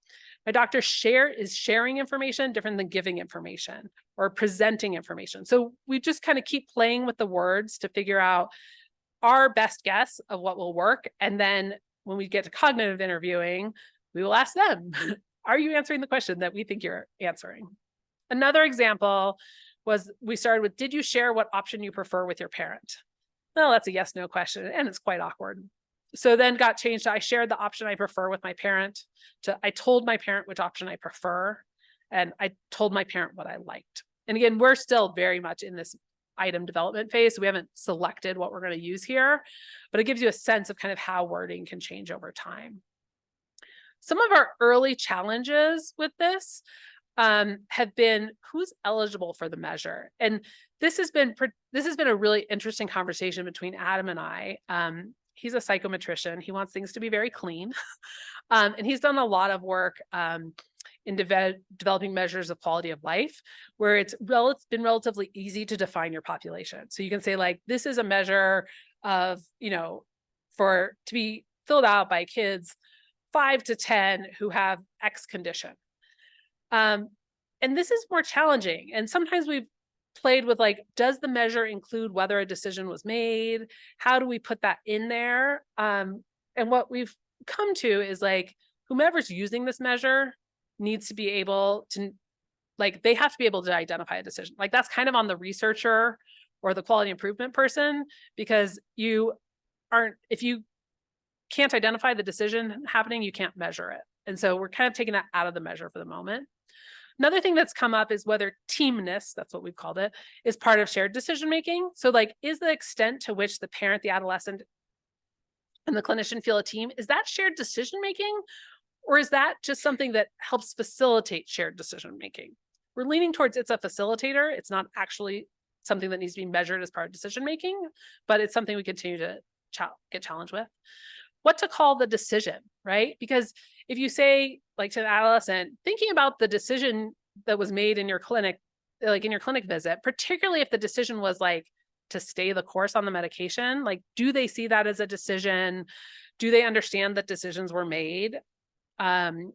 My doctor is sharing information different than giving information or presenting information. So we just kind of keep playing with the words to figure out our best guess of what will work. And then when we get to cognitive interviewing, we will ask them, are you answering the question that we think you're answering? Another example was, we started with, did you share what option you prefer with your parent? Well, that's a yes, no question, and it's quite awkward. So then got changed to, I shared the option I prefer with my parent, to I told my parent which option I prefer, and I told my parent what I liked. And again, we're still very much in this item development phase, so we haven't selected what we're going to use here, but it gives you a sense of kind of how wording can change over time. Some of our early challenges with this have been, who's eligible for the measure? And this has been a really interesting conversation between Adam and I. He's a psychometrician. He wants things to be very clean. And he's done a lot of work in developing measures of quality of life, where it's been relatively easy to define your population. So you can say, like, this is a measure of, to be filled out by kids 5 to 10 who have X condition. And this is more challenging. And sometimes we've played with, like, does the measure include whether a decision was made? How do we put that in there? And what we've come to is, like, whomever's using this measure needs to be able to, like, they have to be able to identify a decision. Like, that's kind of on the researcher or the quality improvement person, because if you can't identify the decision happening, you can't measure it. And so we're kind of taking that out of the measure for the moment. Another thing that's come up is whether teamness, that's what we've called it, is part of shared decision-making. So, like, is the extent to which the parent, the adolescent, and the clinician feel a team, is that shared decision-making? Or is that just something that helps facilitate shared decision-making? We're leaning towards it's a facilitator. It's not actually something that needs to be measured as part of decision-making, but it's something we continue to get challenged with. What to call the decision, right? Because if you say, like, to an adolescent, thinking about the decision that was made in your clinic, like in your clinic visit, particularly if the decision was, like, to stay the course on the medication, like, do they see that as a decision? Do they understand that decisions were made? And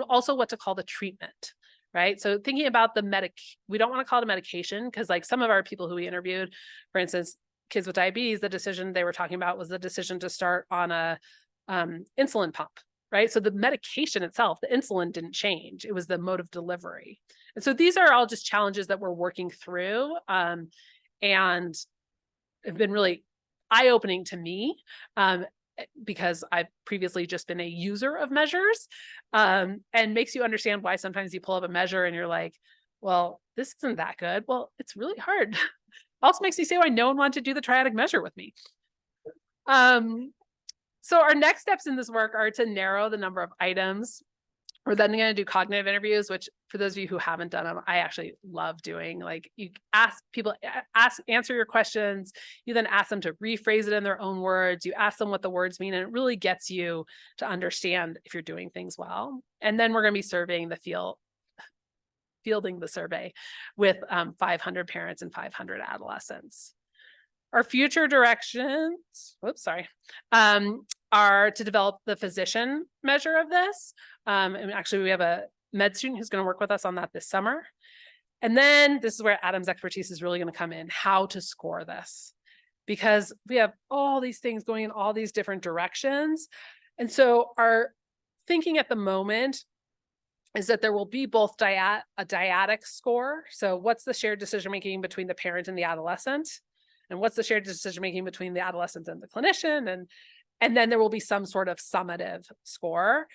also what to call the treatment, right? So thinking about we don't want to call it a medication, because, like, some of our people who we interviewed, for instance, kids with diabetes, the decision they were talking about was the decision to start on a insulin pump, right? So the medication itself, the insulin didn't change. It was the mode of delivery. And so these are all just challenges that we're working through, and have been really eye-opening to me, because I've previously just been a user of measures, and makes you understand why sometimes you pull up a measure and you're like, well, this isn't that good. Well, it's really hard. Also makes me say why no one wanted to do the triadic measure with me. So our next steps in this work are to narrow the number of items. We're then going to do cognitive interviews, which for those of you who haven't done them, I actually love doing. Like you ask people, answer your questions. You then ask them to rephrase it in their own words. You ask them what the words mean, and it really gets you to understand if you're doing things well. And then we're going to be surveying the fielding the survey with 500 parents and 500 adolescents. Our future directions, are to develop the physician measure of this. And actually we have a med student who's going to work with us on that this summer. And then this is where Adam's expertise is really going to come in, how to score this, because we have all these things going in all these different directions. And so our thinking at the moment is that there will be both a dyadic score. So what's the shared decision-making between the parent and the adolescent? And what's the shared decision-making between the adolescent and the clinician? And then there will be some sort of summative score.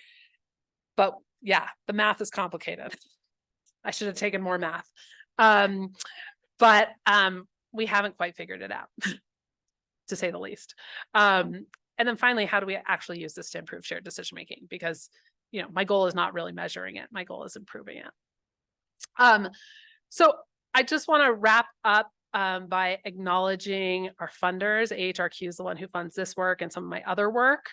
But yeah, the math is complicated. I should have taken more math. But we haven't quite figured it out, to say the least. And then finally, how do we actually use this to improve shared decision-making? Because, my goal is not really measuring it. My goal is improving it. So I just want to wrap up by acknowledging our funders. AHRQ is the one who funds this work and some of my other work.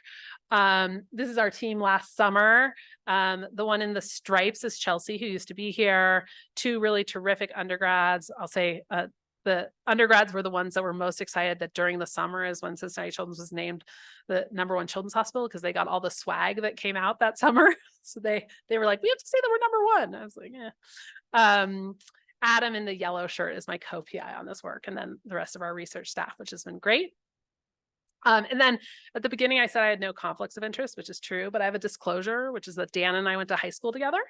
This is our team last summer. The one in the stripes is Chelsea, who used to be here. 2 really terrific undergrads. I'll say the undergrads were the ones that were most excited that during the summer is when Cincinnati Children's was named the #1 children's hospital, because they got all the swag that came out that summer. So they were like, we have to say that we're #1. I was like, yeah. Adam in the yellow shirt is my co-PI on this work, and then the rest of our research staff, which has been great. And then at the beginning, I said I had no conflicts of interest, which is true, but I have a disclosure, which is that Dan and I went to high school together.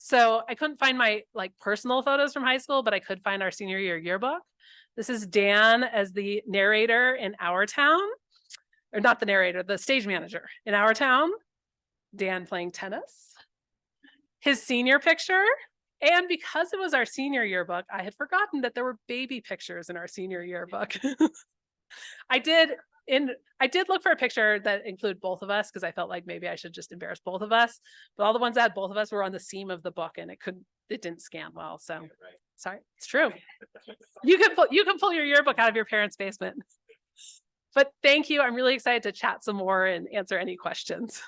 So I couldn't find my personal photos from high school, but I could find our senior year yearbook. This is Dan as the narrator in Our Town, or not the narrator, the stage manager in Our Town. Dan playing tennis. His senior picture, and because it was our senior yearbook, I had forgotten that there were baby pictures in our senior yearbook. I did look for a picture that included both of us, because I felt like maybe I should just embarrass both of us. But all the ones that had both of us were on the seam of the book, and it didn't scan well. So sorry, it's true. You can pull your yearbook out of your parents' basement. But thank you. I'm really excited to chat some more and answer any questions.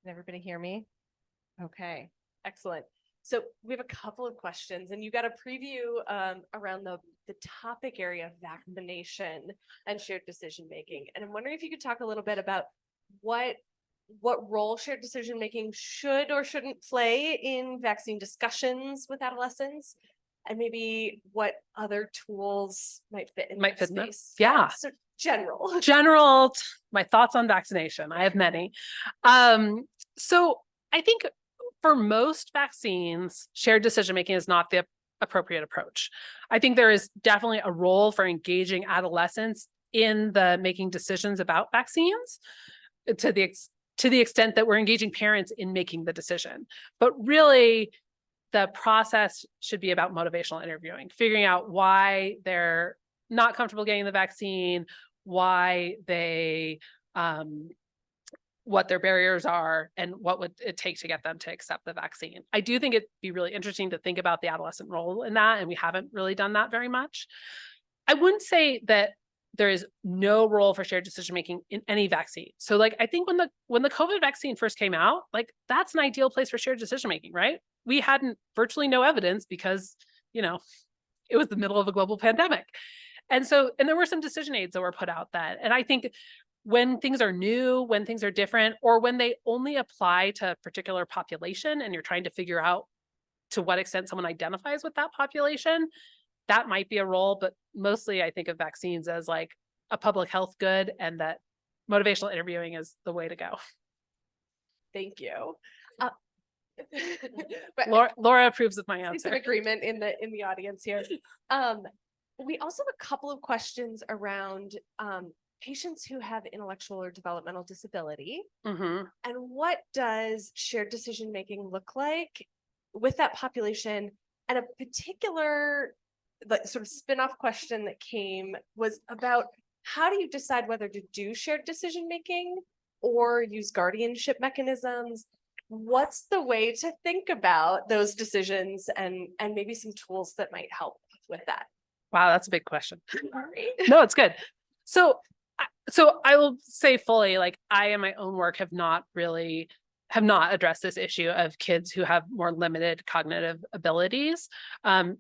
Can everybody hear me? Okay, excellent. So we have a couple of questions, and you got a preview around the topic area of vaccination and shared decision-making. And I'm wondering if you could talk a little bit about what role shared decision-making should or shouldn't play in vaccine discussions with adolescents, and maybe what other tools might fit in that space. Yeah. So general, my thoughts on vaccination. I have many. So I think for most vaccines, shared decision-making is not the appropriate approach. I think there is definitely a role for engaging adolescents in the making decisions about vaccines to the extent that we're engaging parents in making the decision. But really, the process should be about motivational interviewing, figuring out why they're not comfortable getting the vaccine, why they what their barriers are, and what would it take to get them to accept the vaccine. I do think it'd be really interesting to think about the adolescent role in that, and we haven't really done that very much. I wouldn't say that there is no role for shared decision-making in any vaccine. So I think when the COVID vaccine first came out, that's an ideal place for shared decision-making, right? We had virtually no evidence because, it was the middle of a global pandemic. And there were some decision aids that were put out and I think when things are new, when things are different, or when they only apply to a particular population and you're trying to figure out to what extent someone identifies with that population, that might be a role. But mostly I think of vaccines as a public health good, and that motivational interviewing is the way to go. Thank you. Laura approves of my answer. It's an agreement in the audience here. We also have a couple of questions around patients who have intellectual or developmental disability. Mhm. And what does shared decision making look like with that population? And a particular like sort of spin-off question that came was about how do you decide whether to do shared decision making or use guardianship mechanisms? What's the way to think about those decisions and maybe some tools that might help with that? Wow, that's a big question. Sorry. No, it's good. So, I will say fully, like I in my own work have not addressed this issue of kids who have more limited cognitive abilities.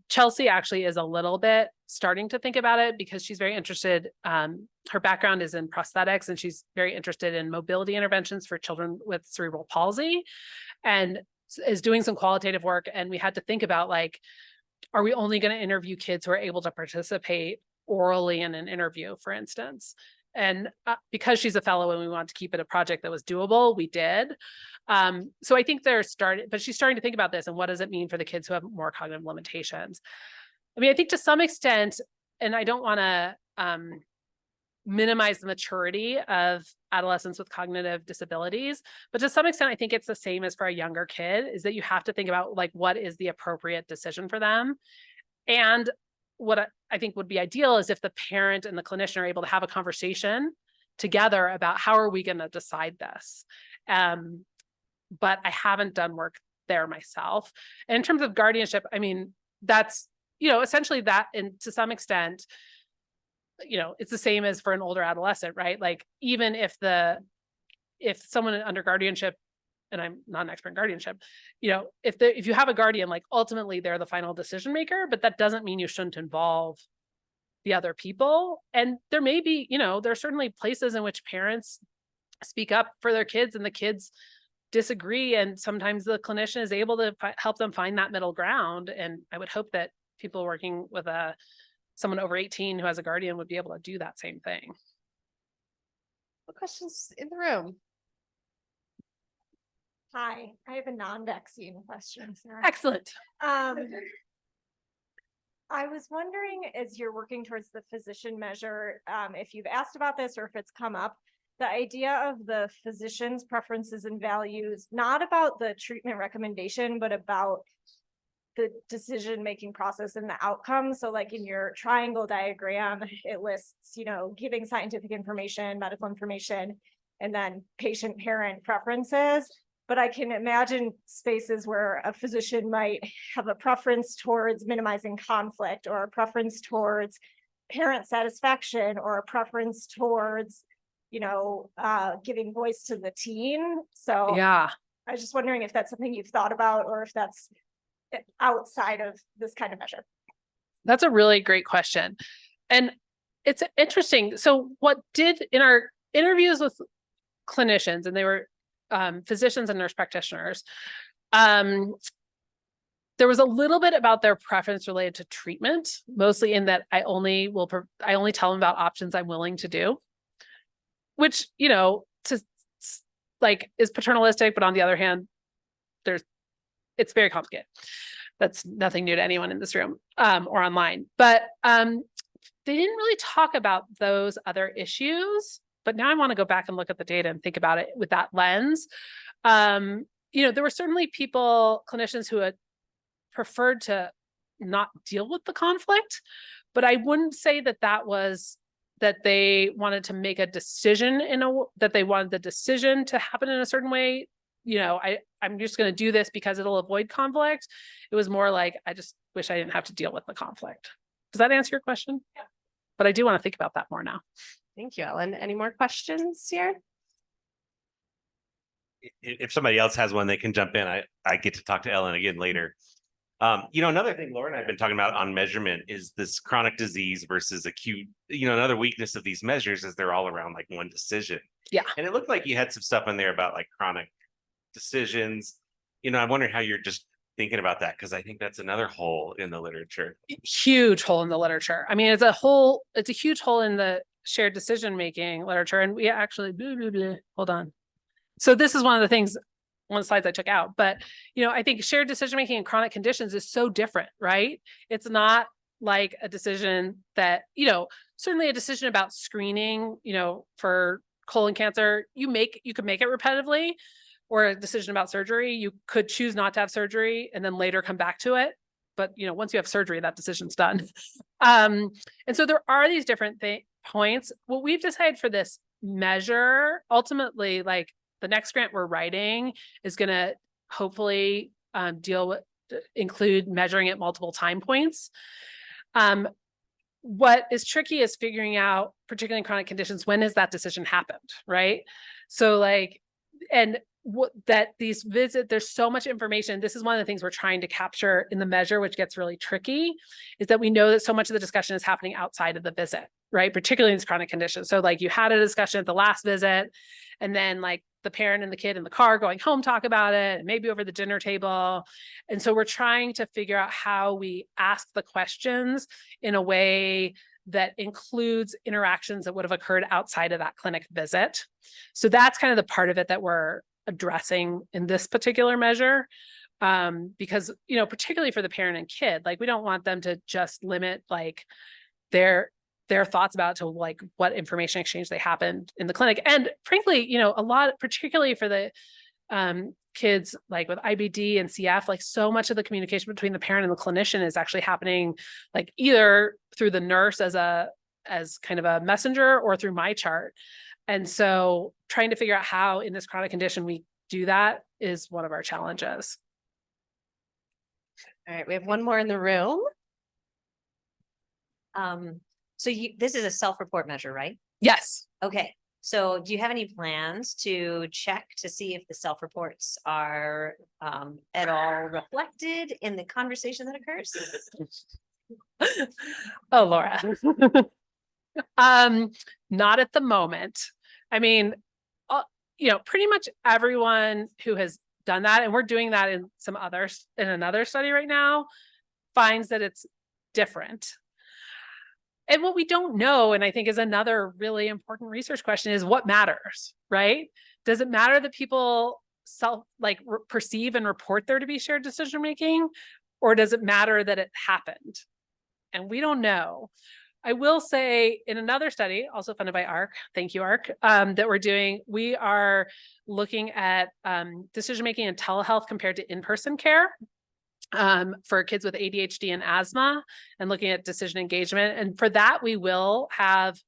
Chelsea actually is a little bit starting to think about it because she's very interested. Her background is in prosthetics and she's very interested in mobility interventions for children with cerebral palsy and is doing some qualitative work. And we had to think about like, are we only going to interview kids who are able to participate orally in an interview, for instance? And because she's a fellow and we wanted to keep it a project that was doable, we did. So I think but she's starting to think about this and what does it mean for the kids who have more cognitive limitations? I mean, I think to some extent, and I don't want to minimize the maturity of adolescents with cognitive disabilities, but to some extent, I think it's the same as for a younger kid, is that you have to think about like, what is the appropriate decision for them? And what I think would be ideal is if the parent and the clinician are able to have a conversation together about how are we going to decide this? But I haven't done work there myself. And in terms of guardianship, I mean, that's, essentially that, and to some extent, it's the same as for an older adolescent, right? Like even if someone under guardianship, and I'm not an expert in guardianship, if you have a guardian, like ultimately they're the final decision maker, but that doesn't mean you shouldn't involve the other people. And there may be, there are certainly places in which parents speak up for their kids and the kids disagree. And sometimes the clinician is able to help them find that middle ground. And I would hope that people working with someone over 18 who has a guardian would be able to do that same thing. What questions in the room? Hi, I have a non-vaccine question, Sarah. Excellent. I was wondering, as you're working towards the physician measure, if you've asked about this or if it's come up, the idea of the physician's preferences and values, not about the treatment recommendation, but about the decision-making process and the outcome. So like in your triangle diagram, it lists, giving scientific information, medical information, and then patient-parent preferences. But I can imagine spaces where a physician might have a preference towards minimizing conflict or a preference towards parent satisfaction or a preference towards, giving voice to the teen. So Yeah. I was just wondering if that's something you've thought about or if that's outside of this kind of measure. That's a really great question. And it's interesting. So in our interviews with clinicians, and they were physicians and nurse practitioners, there was a little bit about their preference related to treatment, mostly in that I only tell them about options I'm willing to do, which, is paternalistic, but on the other hand, it's very complicated. That's nothing new to anyone in this room or online, but they didn't really talk about those other issues. But now I want to go back and look at the data and think about it with that lens. There were certainly clinicians who had preferred to not deal with the conflict, but I wouldn't say that they wanted to make a decision that they wanted the decision to happen in a certain way. I'm just going to do this because it'll avoid conflict. It was more like, I just wish I didn't have to deal with the conflict. Does that answer your question? Yeah. But I do want to think about that more now. Thank you, Ellen. Any more questions here? If somebody else has one, they can jump in. I get to talk to Ellen again later. Another thing Laura and I have been talking about on measurement is this chronic disease versus acute. Another weakness of these measures is they're all around like one decision. Yeah. And it looked like you had some stuff in there about like chronic decisions. I wonder how you're just thinking about that, because I think that's another hole in the literature. Huge hole in the literature. I mean, it's a huge hole in the shared decision-making literature. And we actually, hold on. So this is one of the things, one of the slides I took out, but, I think shared decision-making in chronic conditions is so different, right? It's not like a decision that, you know, certainly a decision about screening, you know, for colon cancer, you could make it repetitively, or a decision about surgery, you could choose not to have surgery and then later come back to it. But, you know, once you have surgery, that decision's done. And so there are these different points. What we've decided for this measure, ultimately, like the next grant we're writing is going to hopefully include measuring at multiple time points. What is tricky is figuring out, particularly in chronic conditions, when has that decision happened, right? So like, and these visits, there's so much information. This is one of the things we're trying to capture in the measure, which gets really tricky, is that we know that so much of the discussion is happening outside of the visit, right? Particularly in these chronic conditions. So like you had a discussion at the last visit, and then like the parent and the kid in the car going home talk about it, and maybe over the dinner table. And so we're trying to figure out how we ask the questions in a way that includes interactions that would have occurred outside of that clinic visit. So that's kind of the part of it that we're addressing in this particular measure. Because, you know, particularly for the parent and kid, like we don't want them to just limit like their thoughts about to like what information exchange they happened in the clinic. And frankly, you know, a lot, particularly for the kids like with IBD and CF, like so much of the communication between the parent and the clinician is actually happening like either through the nurse as kind of a messenger or through my chart. And so trying to figure out how in this chronic condition we do that is one of our challenges. All right, we have one more in the room. So this is a self-report measure, right? Yes. Okay, so do you have any plans to check to see if the self-reports are at all reflected in the conversation that occurs? Oh, Laura. Not at the moment. I mean, you know, pretty much everyone who has done that, and we're doing that in another study right now, finds that it's different. And what we don't know, and I think is another really important research question, is what matters, right? Does it matter that people perceive and report there to be shared decision making, or does it matter that it happened? And we don't know. I will say in another study, also funded by ARC, thank you, ARC, that we're doing, we are looking at decision-making and telehealth compared to in-person care for kids with ADHD and asthma, and looking at decision engagement. And for that, we will have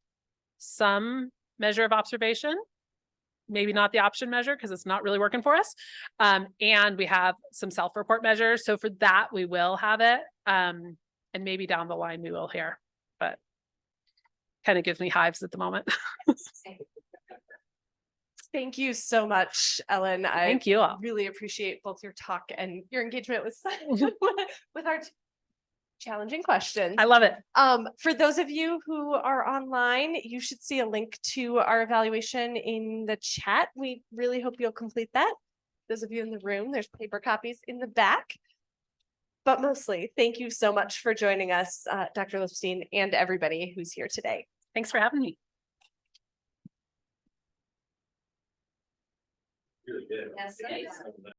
some measure of observation, maybe not the option measure because it's not really working for us. And we have some self-report measures. So for that, we will have it. And maybe down the line, we will hear. But kind of gives me hives at the moment. Thank you so much, Ellen. Thank you all. Really appreciate both your talk and your engagement with with our challenging questions. I love it. For those of you who are online, you should see a link to our evaluation in the chat. We really hope you'll complete that. Those of you in the room, there's paper copies in the back. But mostly, thank you so much for joining us, Dr. Lipstein, and everybody who's here today. Thanks for having me. Really good. Yes.